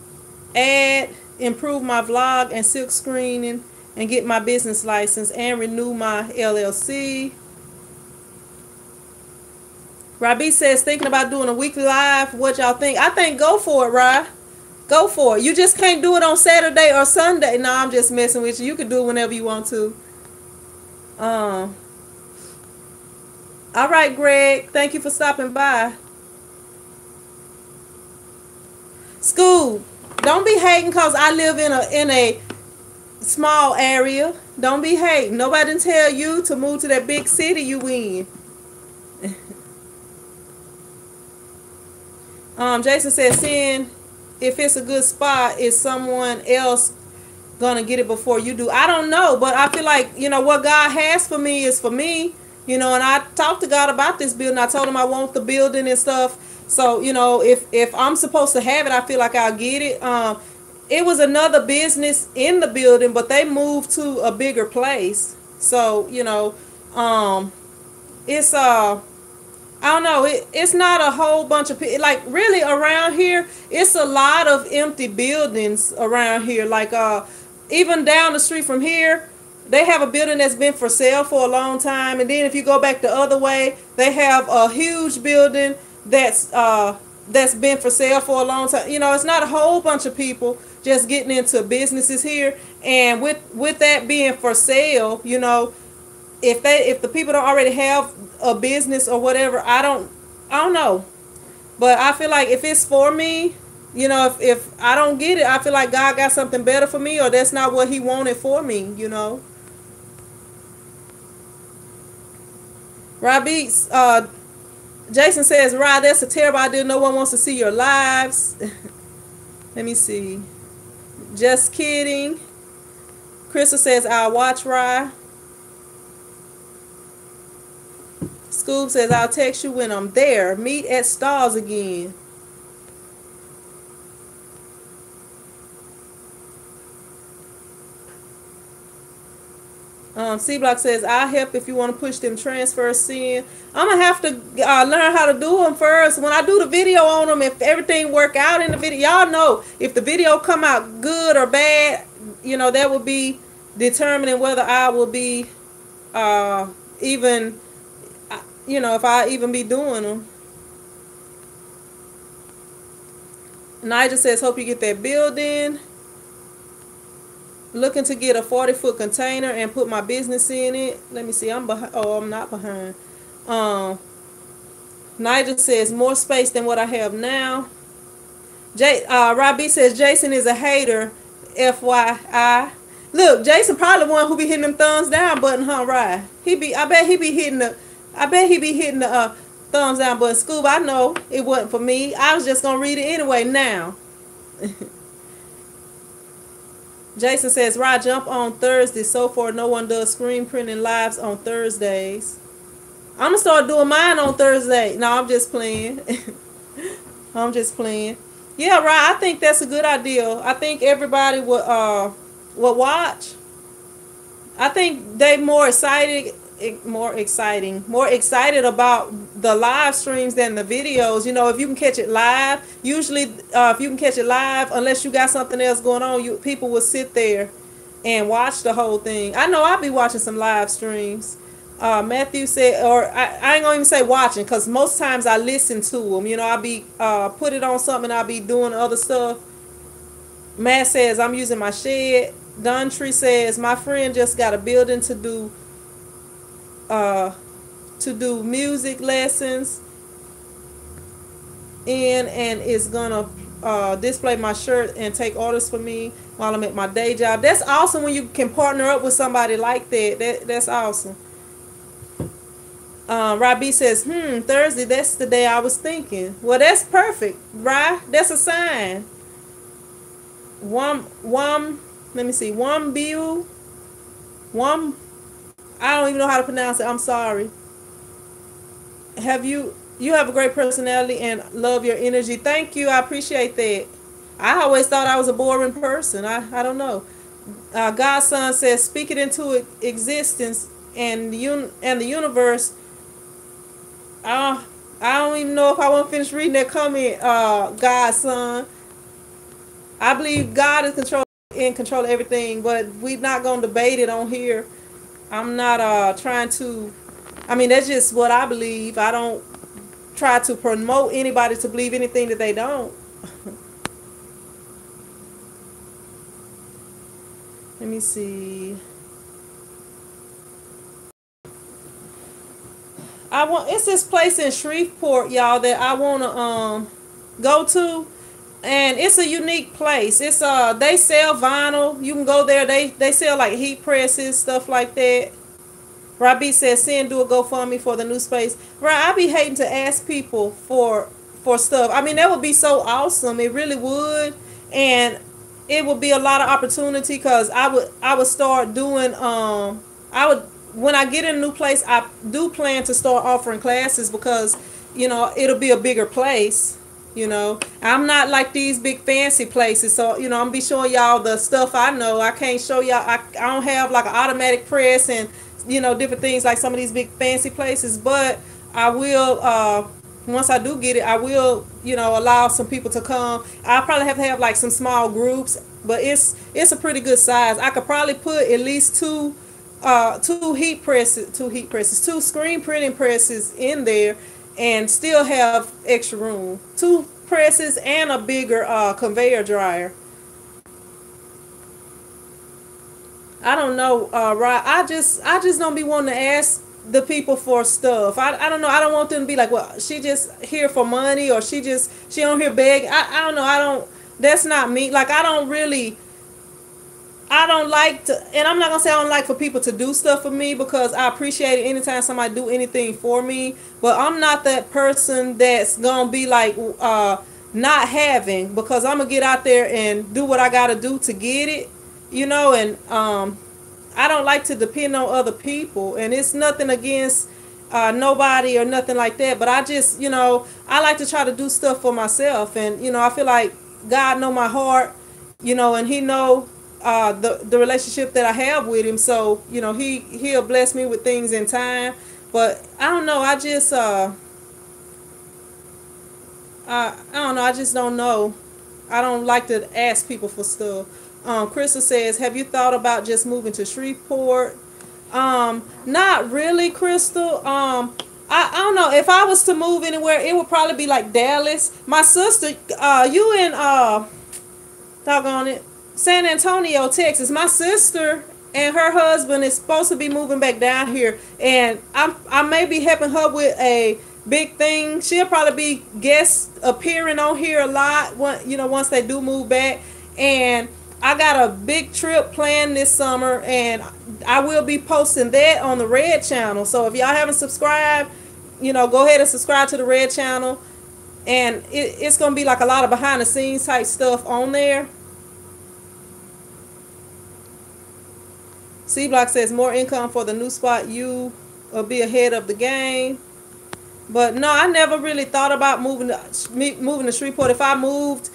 Speaker 1: improve my vlog and silk screening and get my business license and renew my LLC. Robbie says, thinking about doing a weekly live. What y'all think? I think go for it, Rob. Go for it. You just can't do it on Saturday or Sunday. No, I'm just messing with you. You can do it whenever you want to. All right, Greg. Thank you for stopping by. School. Don't be hating because I live in a small area. Don't be hating. Nobody didn't tell you to move to that big city you in. Jason says, Sin, if it's a good spot, is someone else gonna get it before you do? I don't know, but I feel like, what God has for me is for me, and I talked to God about this building. I told him I want the building and stuff. So, if I'm supposed to have it, I feel like I'll get it. It was another business in the building, but they moved to a bigger place. So, it's I don't know. It's not a whole bunch of people. Like, really, around here, it's a lot of empty buildings around here. Like, even down the street from here, they have a building that's been for sale for a long time. And then if you go back the other way, they have a huge building that's been for sale for a long time. It's not a whole bunch of people just getting into businesses here. And with that being for sale, if the people don't already have a business or whatever, I don't know. But I feel like if it's for me, if I don't get it, I feel like God got something better for me, or that's not what He wanted for me. Rob Beats, Jason says, Rod, that's a terrible idea. No one wants to see your lives. Let me see. Just kidding. Crystal says, I'll watch Rod. Scoob says, I'll text you when I'm there. Meet at Stars again. C Block says, I'll help if you want to push them transfers in. I'm going to have to learn how to do them first. When I do the video on them, if everything work out in the video, y'all know if the video come out good or bad, that will be determining whether I will be even, if I even be doing them. Nigel says, hope you get that building. Looking to get a 40-foot container and put my business in it. Let me see. I'm behind. Oh, I'm not behind. Nigel says more space than what I have now. Robbie says Jason is a hater. FYI. Look, Jason probably the one who be hitting them thumbs down button, huh? Right? I bet he be hitting the thumbs down button. Scoob, I know it wasn't for me. I was just gonna read it anyway. Now. Jason says, Rod, jump on Thursday. So far, no one does screen printing lives on Thursdays. I'm going to start doing mine on Thursday. No, I'm just playing. I'm just playing. Yeah, Rod, I think that's a good idea. I think everybody would watch. I think they more excited about the live streams than the videos. If you can catch it live, usually if you can catch it live, unless you got something else going on, people will sit there and watch the whole thing. I know I'll be watching some live streams. Matthew said, or I ain't gonna even say watching, because most times I listen to them. I'll be put it on something, I'll be doing other stuff. Matt says, I'm using my shed. Dontree says, my friend just got a building to do music lessons in, and is gonna display my shirt and take orders for me while I'm at my day job. That's awesome when you can partner up with somebody like that. That's awesome. Robbie says, Thursday, that's the day I was thinking. Well, that's perfect, right? That's a sign. Let me see. I don't even know how to pronounce it. I'm sorry. You have a great personality and love your energy. Thank you. I appreciate that. I always thought I was a boring person. I don't know. Godson says, speak it into existence and the universe. I don't even know if I want to finish reading that comment, Godson. I believe God is in control of everything, but we're not going to debate it on here. I'm not trying to, that's just what I believe. I don't try to promote anybody to believe anything that they don't. Let me see. It's this place in Shreveport, y'all, that I want to go to. And it's a unique place. It's they sell vinyl. You can go there. They sell like heat presses, stuff like that. Robbie says, do a GoFundMe for the new space. Right, I be hating to ask people for stuff. That would be so awesome. It really would. And it would be a lot of opportunity, because I would start doing when I get in a new place, I do plan to start offering classes, because it'll be a bigger place. I'm not like these big fancy places, so I'm gonna be showing y'all the stuff I know. I can't show y'all. I don't have like an automatic press and different things like some of these big fancy places, but I will once I do get it, I will allow some people to come. I'll probably have to have like some small groups, but it's a pretty good size. I could probably put at least two screen printing presses in there and still have extra room. 2 presses and a bigger conveyor dryer. I don't know, right? I just don't be wanting to ask the people for stuff. I don't know. I don't want them to be like, well, she just here for money, or she on here beg. I don't know. I don't. That's not me. Like, I don't really. I don't like to, and I'm not gonna say I don't like for people to do stuff for me, because I appreciate it anytime somebody do anything for me. But I'm not that person that's gonna be like, not having, because I'm gonna get out there and do what I gotta do to get it, and I don't like to depend on other people, and it's nothing against nobody or nothing like that. But I just, I like to try to do stuff for myself, and I feel like God know my heart, and He know the relationship that I have with Him. So He'll bless me with things in time. But I don't know. I don't know. I just don't know. I don't like to ask people for stuff. Crystal says, have you thought about just moving to Shreveport? Not really, Crystal. I don't know. If I was to move anywhere, it would probably be like Dallas. My sister, you in doggone it, San Antonio, Texas. My sister and her husband is supposed to be moving back down here, and I may be helping her with a big thing. She'll probably be guest appearing on here a lot once they do move back. And I got a big trip planned this summer, and I will be posting that on the Red channel. So if y'all haven't subscribed, go ahead and subscribe to the Red channel. And it's going to be like a lot of behind the scenes type stuff on there. C Block says, more income for the new spot, you will be ahead of the game. But no, I never really thought about moving to Shreveport. If I moved,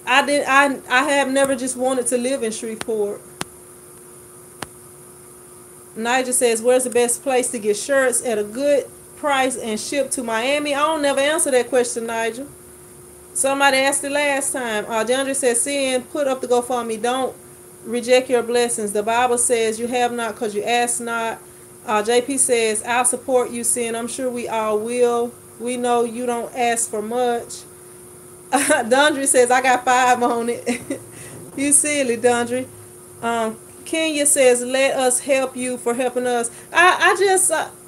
Speaker 1: I have never just wanted to live in Shreveport. Nigel says, where's the best place to get shirts at a good price and ship to Miami? I don't never answer that question, Nigel. Somebody asked it last time. DeAndre says, sin, put up the GoFundMe. Don't reject your blessings. The Bible says you have not because you ask not. JP says, I'll support you, sin. I'm sure we all will. We know you don't ask for much. Dundry says, I got 5 on it. You silly, Dundry. Kenya says, let us help you for helping us. I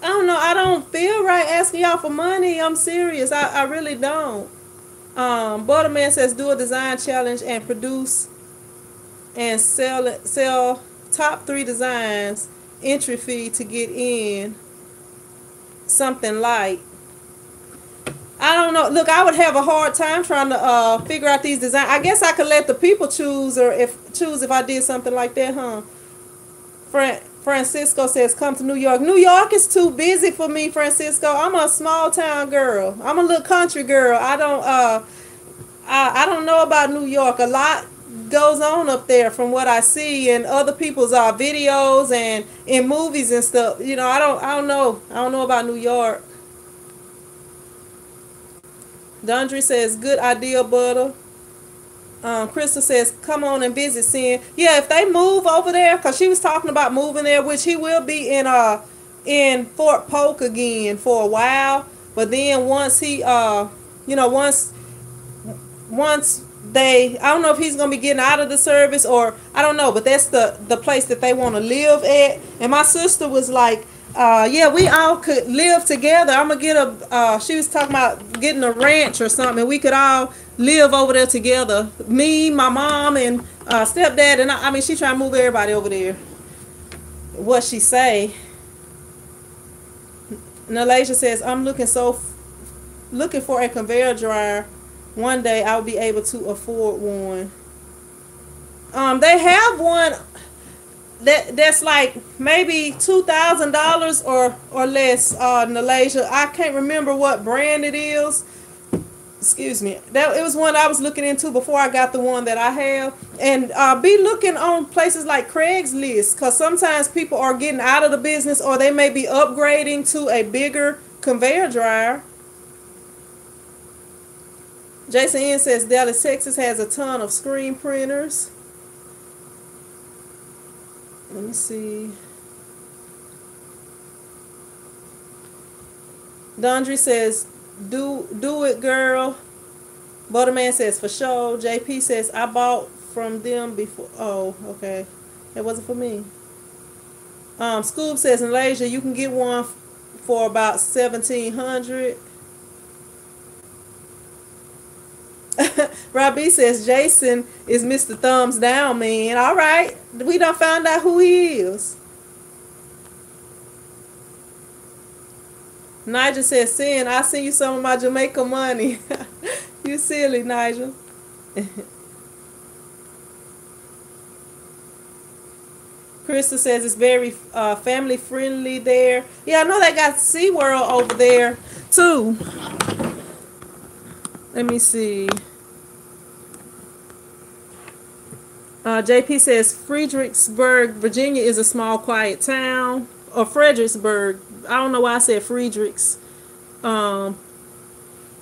Speaker 1: don't know. I don't feel right asking y'all for money. I'm serious. I really don't. Butterman says, do a design challenge and produce and sell top 3 designs. Entry fee to get in. Something like. I don't know. Look, I would have a hard time trying to figure out these designs. I guess I could let the people choose, or if I did something like that, huh? Francisco says, come to New York. New York is too busy for me, Francisco. I'm a small town girl. I'm a little country girl. I don't know about New York. A lot goes on up there from what I see in other people's videos and in movies and stuff. I don't know about New York. Dundry says, good idea, Butter. Crystal says, come on and visit, Sin. Yeah, if they move over there, because she was talking about moving there, which he will be in Fort Polk again for a while. But then once he once they, I don't know if he's going to be getting out of the service, or I don't know, but that's the place that they want to live at. And my sister was like, yeah, we all could live together. I'm going to get she was talking about getting a ranch or something, and we could all live over there together. Me, my mom, and stepdad, and I mean, she trying to move everybody over there. What she say? Nalasia says, I'm looking for a conveyor dryer. One day I'll be able to afford one. They have one that's like maybe $2,000 or less. Nalasia, I can't remember what brand it is. Excuse me. It was one I was looking into before I got the one that I have. And be looking on places like Craigslist, because sometimes people are getting out of the business, or they may be upgrading to a bigger conveyor dryer. Jason N says Dallas, Texas has a ton of screen printers. Let me see. Dondry says, do it, girl. Butterman says, for sure. JP says, I bought from them before. Oh, okay. It wasn't for me. Scoob says in Malaysia you can get one for about 1,700. Robbie says Jason is Mr. Thumbs Down Man. All right, we done found out who he is. Nigel says, Sin, I send you some of my Jamaica money. You silly, Nigel. Krista says it's very family friendly there. Yeah, I know they got SeaWorld over there too. Let me see. JP says Fredericksburg, Virginia is a small, quiet town. Or Fredericksburg. I don't know why I said Friedrichs.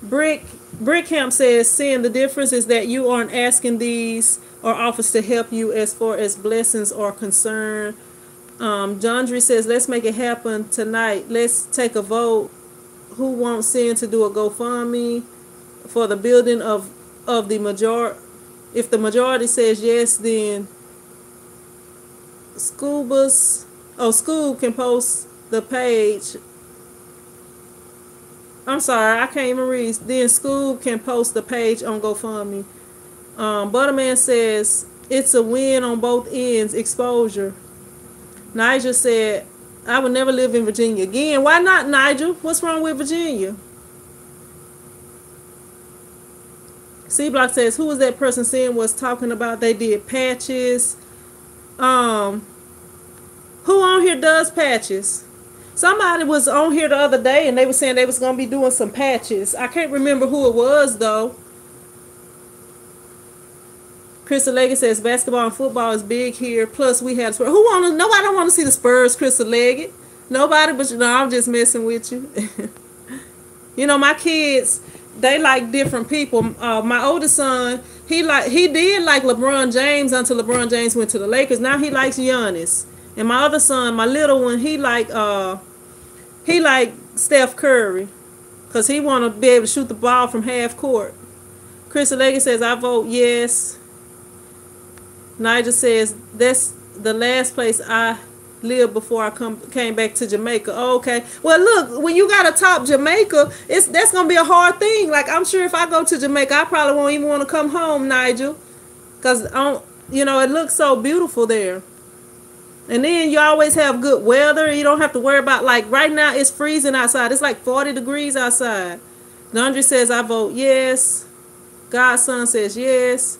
Speaker 1: Brickham says, seeing the difference is that you aren't asking these or offers to help you as far as blessings are concerned. Jondry says, let's make it happen tonight. Let's take a vote. Who wants Sin to do a GoFundMe for the building of the majority? If the majority says yes, then Scoob can post the page. I'm sorry, I can't even read. Then Scoob can post the page on GoFundMe. Butterman says it's a win on both ends. Exposure. Nigel said, I would never live in Virginia again. Why not, Nigel? What's wrong with Virginia? C Block says, who was that person Sin was talking about? They did patches. Who on here does patches? Somebody was on here the other day and they were saying they was going to be doing some patches. I can't remember who it was though. Crystal Leggett says basketball and football is big here. Plus we have Spurs. Nobody don't want to see the Spurs, Crystal Leggett. Nobody, but you know, I'm just messing with you. You know, my kids, they like different people. My oldest son, he did like LeBron James until LeBron James went to the Lakers. Now he likes Giannis. And my other son, my little one, he like Steph Curry, cause he want to be able to shoot the ball from half court. Crystal Leggett says I vote yes. Nigel says that's the last place I lived before I came back to Jamaica. Oh, okay. Well, look, when you got to top Jamaica, that's gonna be a hard thing. Like I'm sure if I go to Jamaica, I probably won't even want to come home, Nigel, cause you know it looks so beautiful there. And then you always have good weather. You don't have to worry about, like, right now it's freezing outside. It's like 40 degrees outside. Laundry says I vote yes. Godson says yes.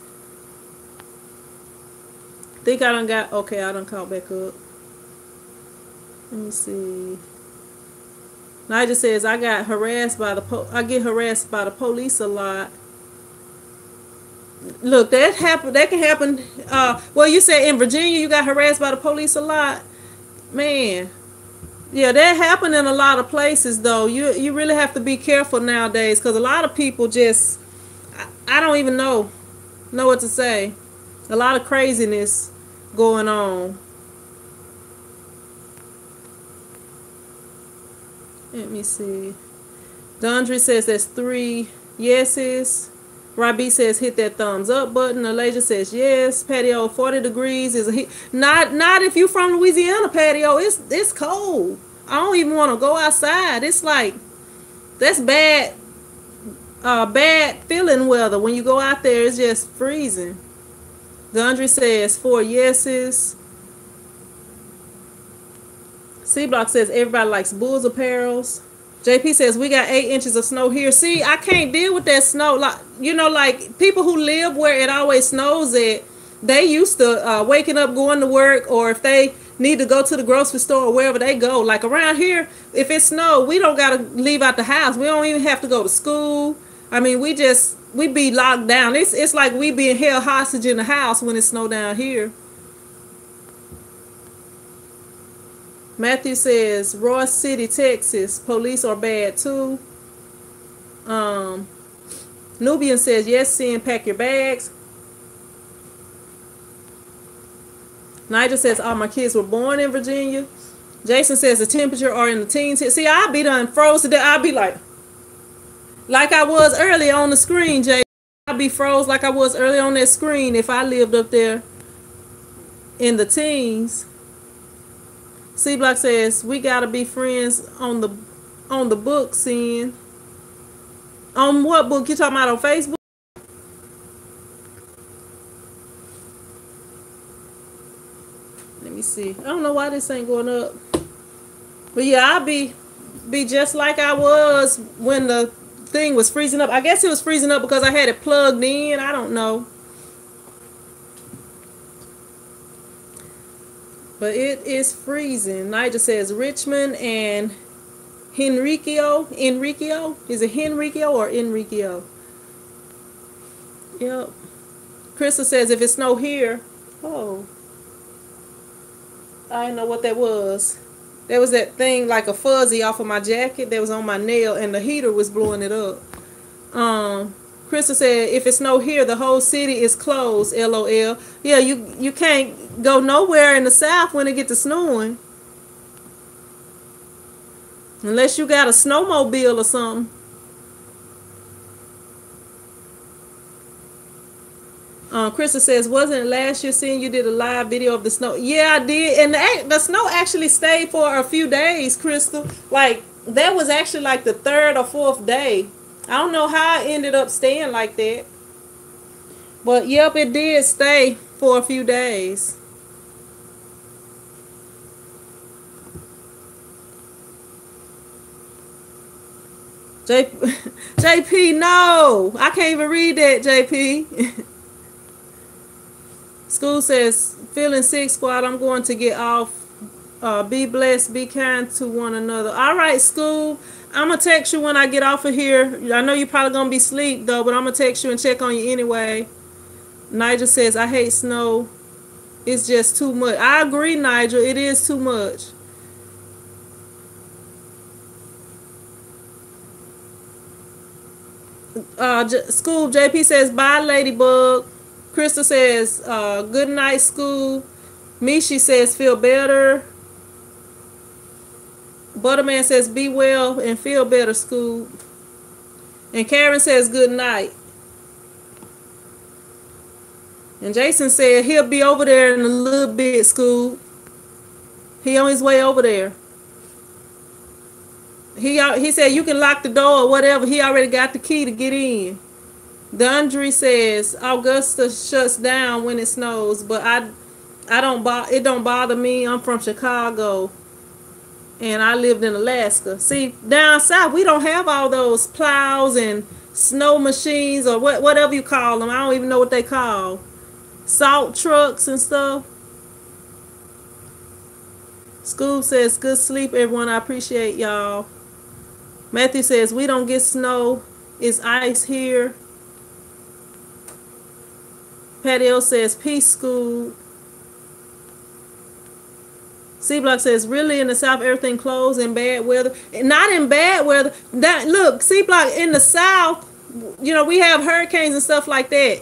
Speaker 1: Think I done got, okay, I done caught back up. Let me see. Nigel says I get harassed by the police a lot. Look, that can happen. Well, you said in Virginia you got harassed by the police a lot. Man, yeah, that happened in a lot of places though. You really have to be careful nowadays because a lot of people just, I don't even know what to say. A lot of craziness going on. Let me see. Dondry says there's 3 yeses. Robbie says hit that thumbs up button. Elijah says yes. Patio 40 degrees is a hit. Not if you from Louisiana, Patio. It's cold. I don't even want to go outside. It's like that's bad feeling weather. When you go out there, it's just freezing. Dondry says 4 yeses. C Block says everybody likes Bulls apparels. JP says we got 8 inches of snow here. See, I can't deal with that snow. Like, you know, like people who live where it always snows at, they used to waking up, going to work, or if they need to go to the grocery store or wherever they go. Like around here, if it snows, we don't gotta leave out the house. We don't even have to go to school. I mean, we be locked down. It's like we being held hostage in the house when it snow down here. Matthew says, Ross City, Texas, police are bad too. Nubian says, yes, Sin, pack your bags. Nigel says, all my kids were born in Virginia. Jason says, the temperature are in the teens. See, I'll be done froze to death. I'll be like I was earlier on the screen, Jay. I'll be froze like I was earlier on that screen if I lived up there in the teens. C Block says we gotta be friends on the book scene. On what book you talking about, on Facebook? Let me see. I don't know why this ain't going up. But yeah, I'll be just like I was when the thing was freezing up. I guess it was freezing up because I had it plugged in. I don't know. But it is freezing. Nigel says Richmond and Henriqueo. Is it Henriqueo or Enriqueo? Yep. Krista says if it snow here. Oh. I didn't know what that was. There was that thing like a fuzzy off of my jacket that was on my nail, and the heater was blowing it up. Krista said, if it snow here, the whole city is closed, LOL. Yeah, you can't go nowhere in the south when it get to snowing. Unless you got a snowmobile or something. Krista says, wasn't it last year seeing you did a live video of the snow? Yeah, I did. And the snow actually stayed for a few days, Crystal. Like, that was actually like the third or fourth day. I don't know how it ended up staying like that. But, yep, it did stay for a few days. JP, no. I can't even read that, JP. School says, feeling sick, squad. I'm going to get off. Be blessed. Be kind to one another. All right, school. I'm going to text you when I get off of here. I know you're probably going to be asleep, though, but I'm going to text you and check on you anyway. Nigel says, I hate snow. It's just too much. I agree, Nigel. It is too much. School, JP says, bye, Ladybug. Krista says, good night, school. Mishi says, feel better. Butterman says, be well and feel better, school. And Karen says, good night. And Jason said, he'll be over there in a little bit, school. He on his way over there. He said, you can lock the door or whatever. He already got the key to get in. Dundry says, Augusta shuts down when it snows, but it don't bother me. I'm from Chicago. And I lived in Alaska. See, down south, we don't have all those plows and snow machines or whatever you call them. I don't even know what they call. Salt trucks and stuff. School says, good sleep, everyone. I appreciate y'all. Matthew says, we don't get snow. It's ice here. Patty L says, peace, school. C Block says, really in the south everything closed in bad weather? Not in bad weather. Look, C Block, in the south, we have hurricanes and stuff like that.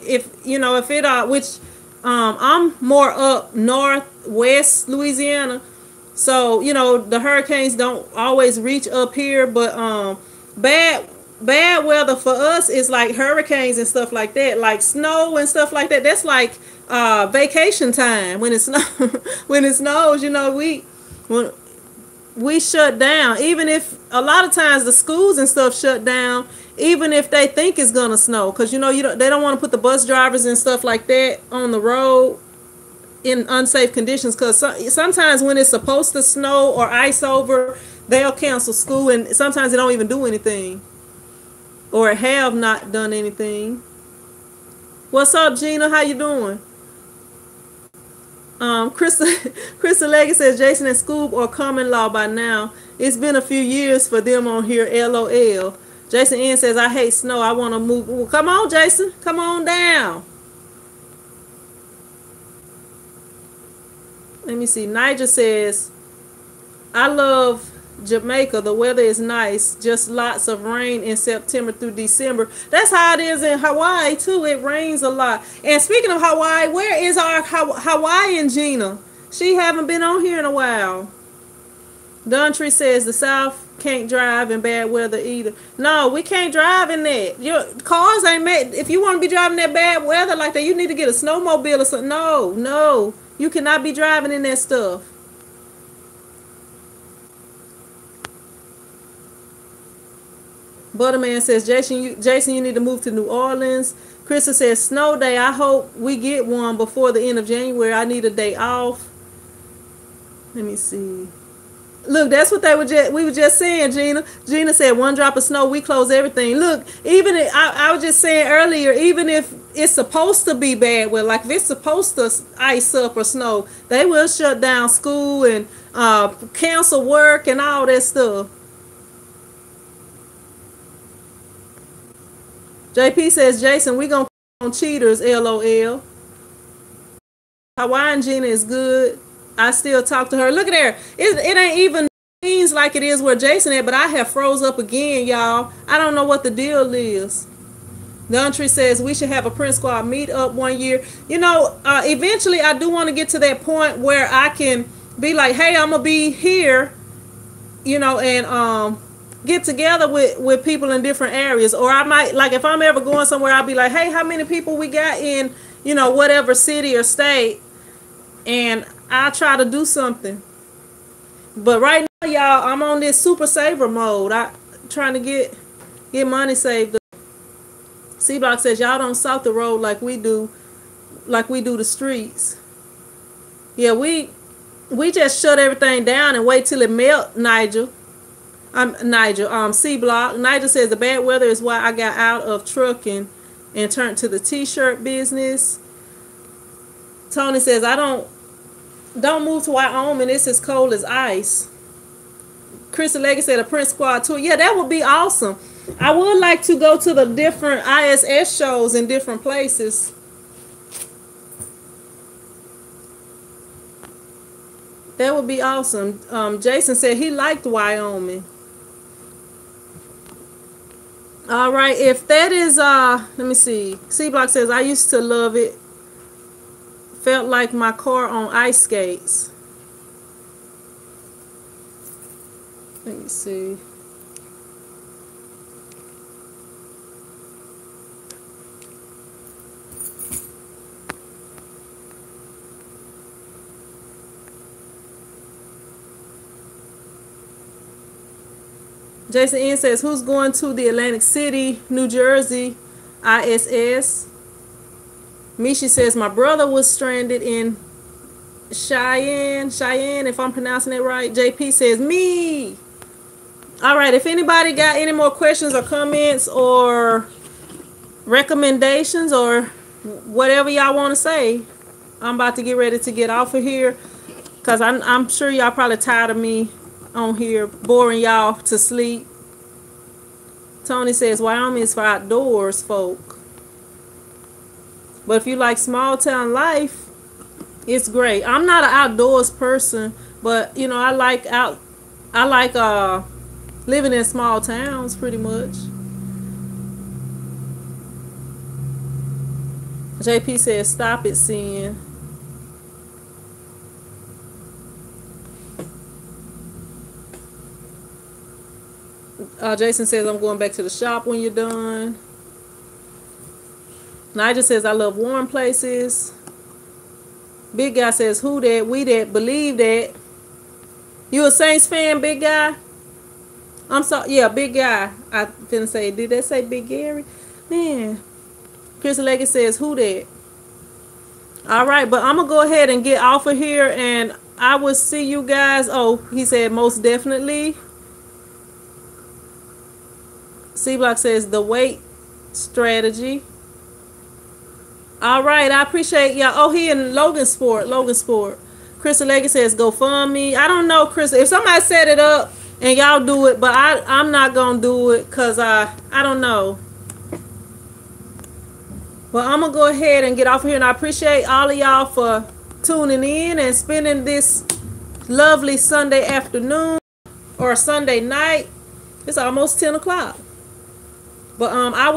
Speaker 1: I'm more up northwest Louisiana. So, the hurricanes don't always reach up here, but bad weather for us is like hurricanes and stuff like that, like snow and stuff like that. That's like vacation time when it snows. We shut down. Even if a lot of times the schools and stuff shut down, even if they think it's gonna snow, because they don't want to put the bus drivers and stuff like that on the road in unsafe conditions, because sometimes when it's supposed to snow or ice over, they'll cancel school, and sometimes they don't even do anything or have not done anything. What's up, Gina? How you doing? Krista Leggett says, Jason and Scoob or common law by now. It's been a few years for them on here, LOL. Jason N says, I hate snow. I want to move. Well, come on, Jason. Come on down. Let me see. Nigel says, I love Jamaica. The weather is nice. Just lots of rain in September through December. That's how it is in Hawaii, too. It rains a lot. And speaking of Hawaii, where is our Hawaiian Gina? She haven't been on here in a while. Duntree says, the South can't drive in bad weather either. No, we can't drive in that. Your cars ain't made. If you want to be driving that bad weather like that, you need to get a snowmobile or something. No. You cannot be driving in that stuff. Butterman says, Jason, you need to move to New Orleans. Krista says, snow day. I hope we get one before the end of January. I need a day off. Let me see. Look, that's what we were just saying, Gina. Gina said, one drop of snow, we close everything. Look, even if, I was just saying earlier, even if it's supposed to be bad weather, like if it's supposed to ice up or snow, they will shut down school and cancel work and all that stuff. JP says, Jason, we gonna on cheaters, LOL. Hawaiian Gina is good. I still talk to her. Look at her. It ain't even means like it is where Jason at, but I have froze up again, y'all. I don't know what the deal is. Country says we should have a Prince Squad meet up one year. You know, eventually I do want to get to that point where I can be like, hey, I'm gonna be here, you know, and get together with people in different areas. Or I might, like, if I'm ever going somewhere, I'll be like, hey, how many people we got in, you know, whatever city or state, and I'll try to do something. But right now, y'all, I'm on this super saver mode. I'm trying to get money saved. C-Block says, y'all don't salt the road like we do the streets. Yeah, we just shut everything down and wait till it melt, Nigel. C-Block. Nigel says, the bad weather is why I got out of trucking and turned to the t-shirt business. Tony says, don't move to Wyoming. It's as cold as ice. Krista Leggett said, a Prince Squad tour. Yeah, that would be awesome. I would like to go to the different ISS shows in different places. That would be awesome. Jason said he liked Wyoming. All right, if that is, let me see. C-Block says, I used to love it. Felt like my car on ice skates. Let me see. Jason N says, who's going to the Atlantic City, New Jersey, ISS? Mishi says, my brother was stranded in Cheyenne, if I'm pronouncing it right. JP says, me. All right, if anybody got any more questions or comments or recommendations or whatever y'all want to say, I'm about to get ready to get off of here because I'm sure y'all probably tired of me on here boring y'all to sleep. Tony says, Wyoming is for outdoors folk. But if you like small town life, it's great. I'm not an outdoors person, but you know, I like living in small towns pretty much. JP says, stop it, Sin. Jason says, I'm going back to the shop when you're done. Nigel says, I love warm places. Big Guy says, who that, we that, believe that. You a Saints fan, Big Guy? I'm sorry. Yeah, Big Guy. I didn't say, did they say Big Gary? Man. Chris Leggett says, who that? All right, but I'm going to go ahead and get off of here, and I will see you guys. Oh, he said, most definitely. C-Block says, the weight strategy. All right, I appreciate y'all. Oh, he in Logan Sport. Crystal Leggett says, go fund me. I don't know, Crystal. If somebody set it up and y'all do it, but I'm not going to do it because I don't know. Well, I'm going to go ahead and get off of here, and I appreciate all of y'all for tuning in and spending this lovely Sunday afternoon or Sunday night. It's almost 10 o'clock. But I will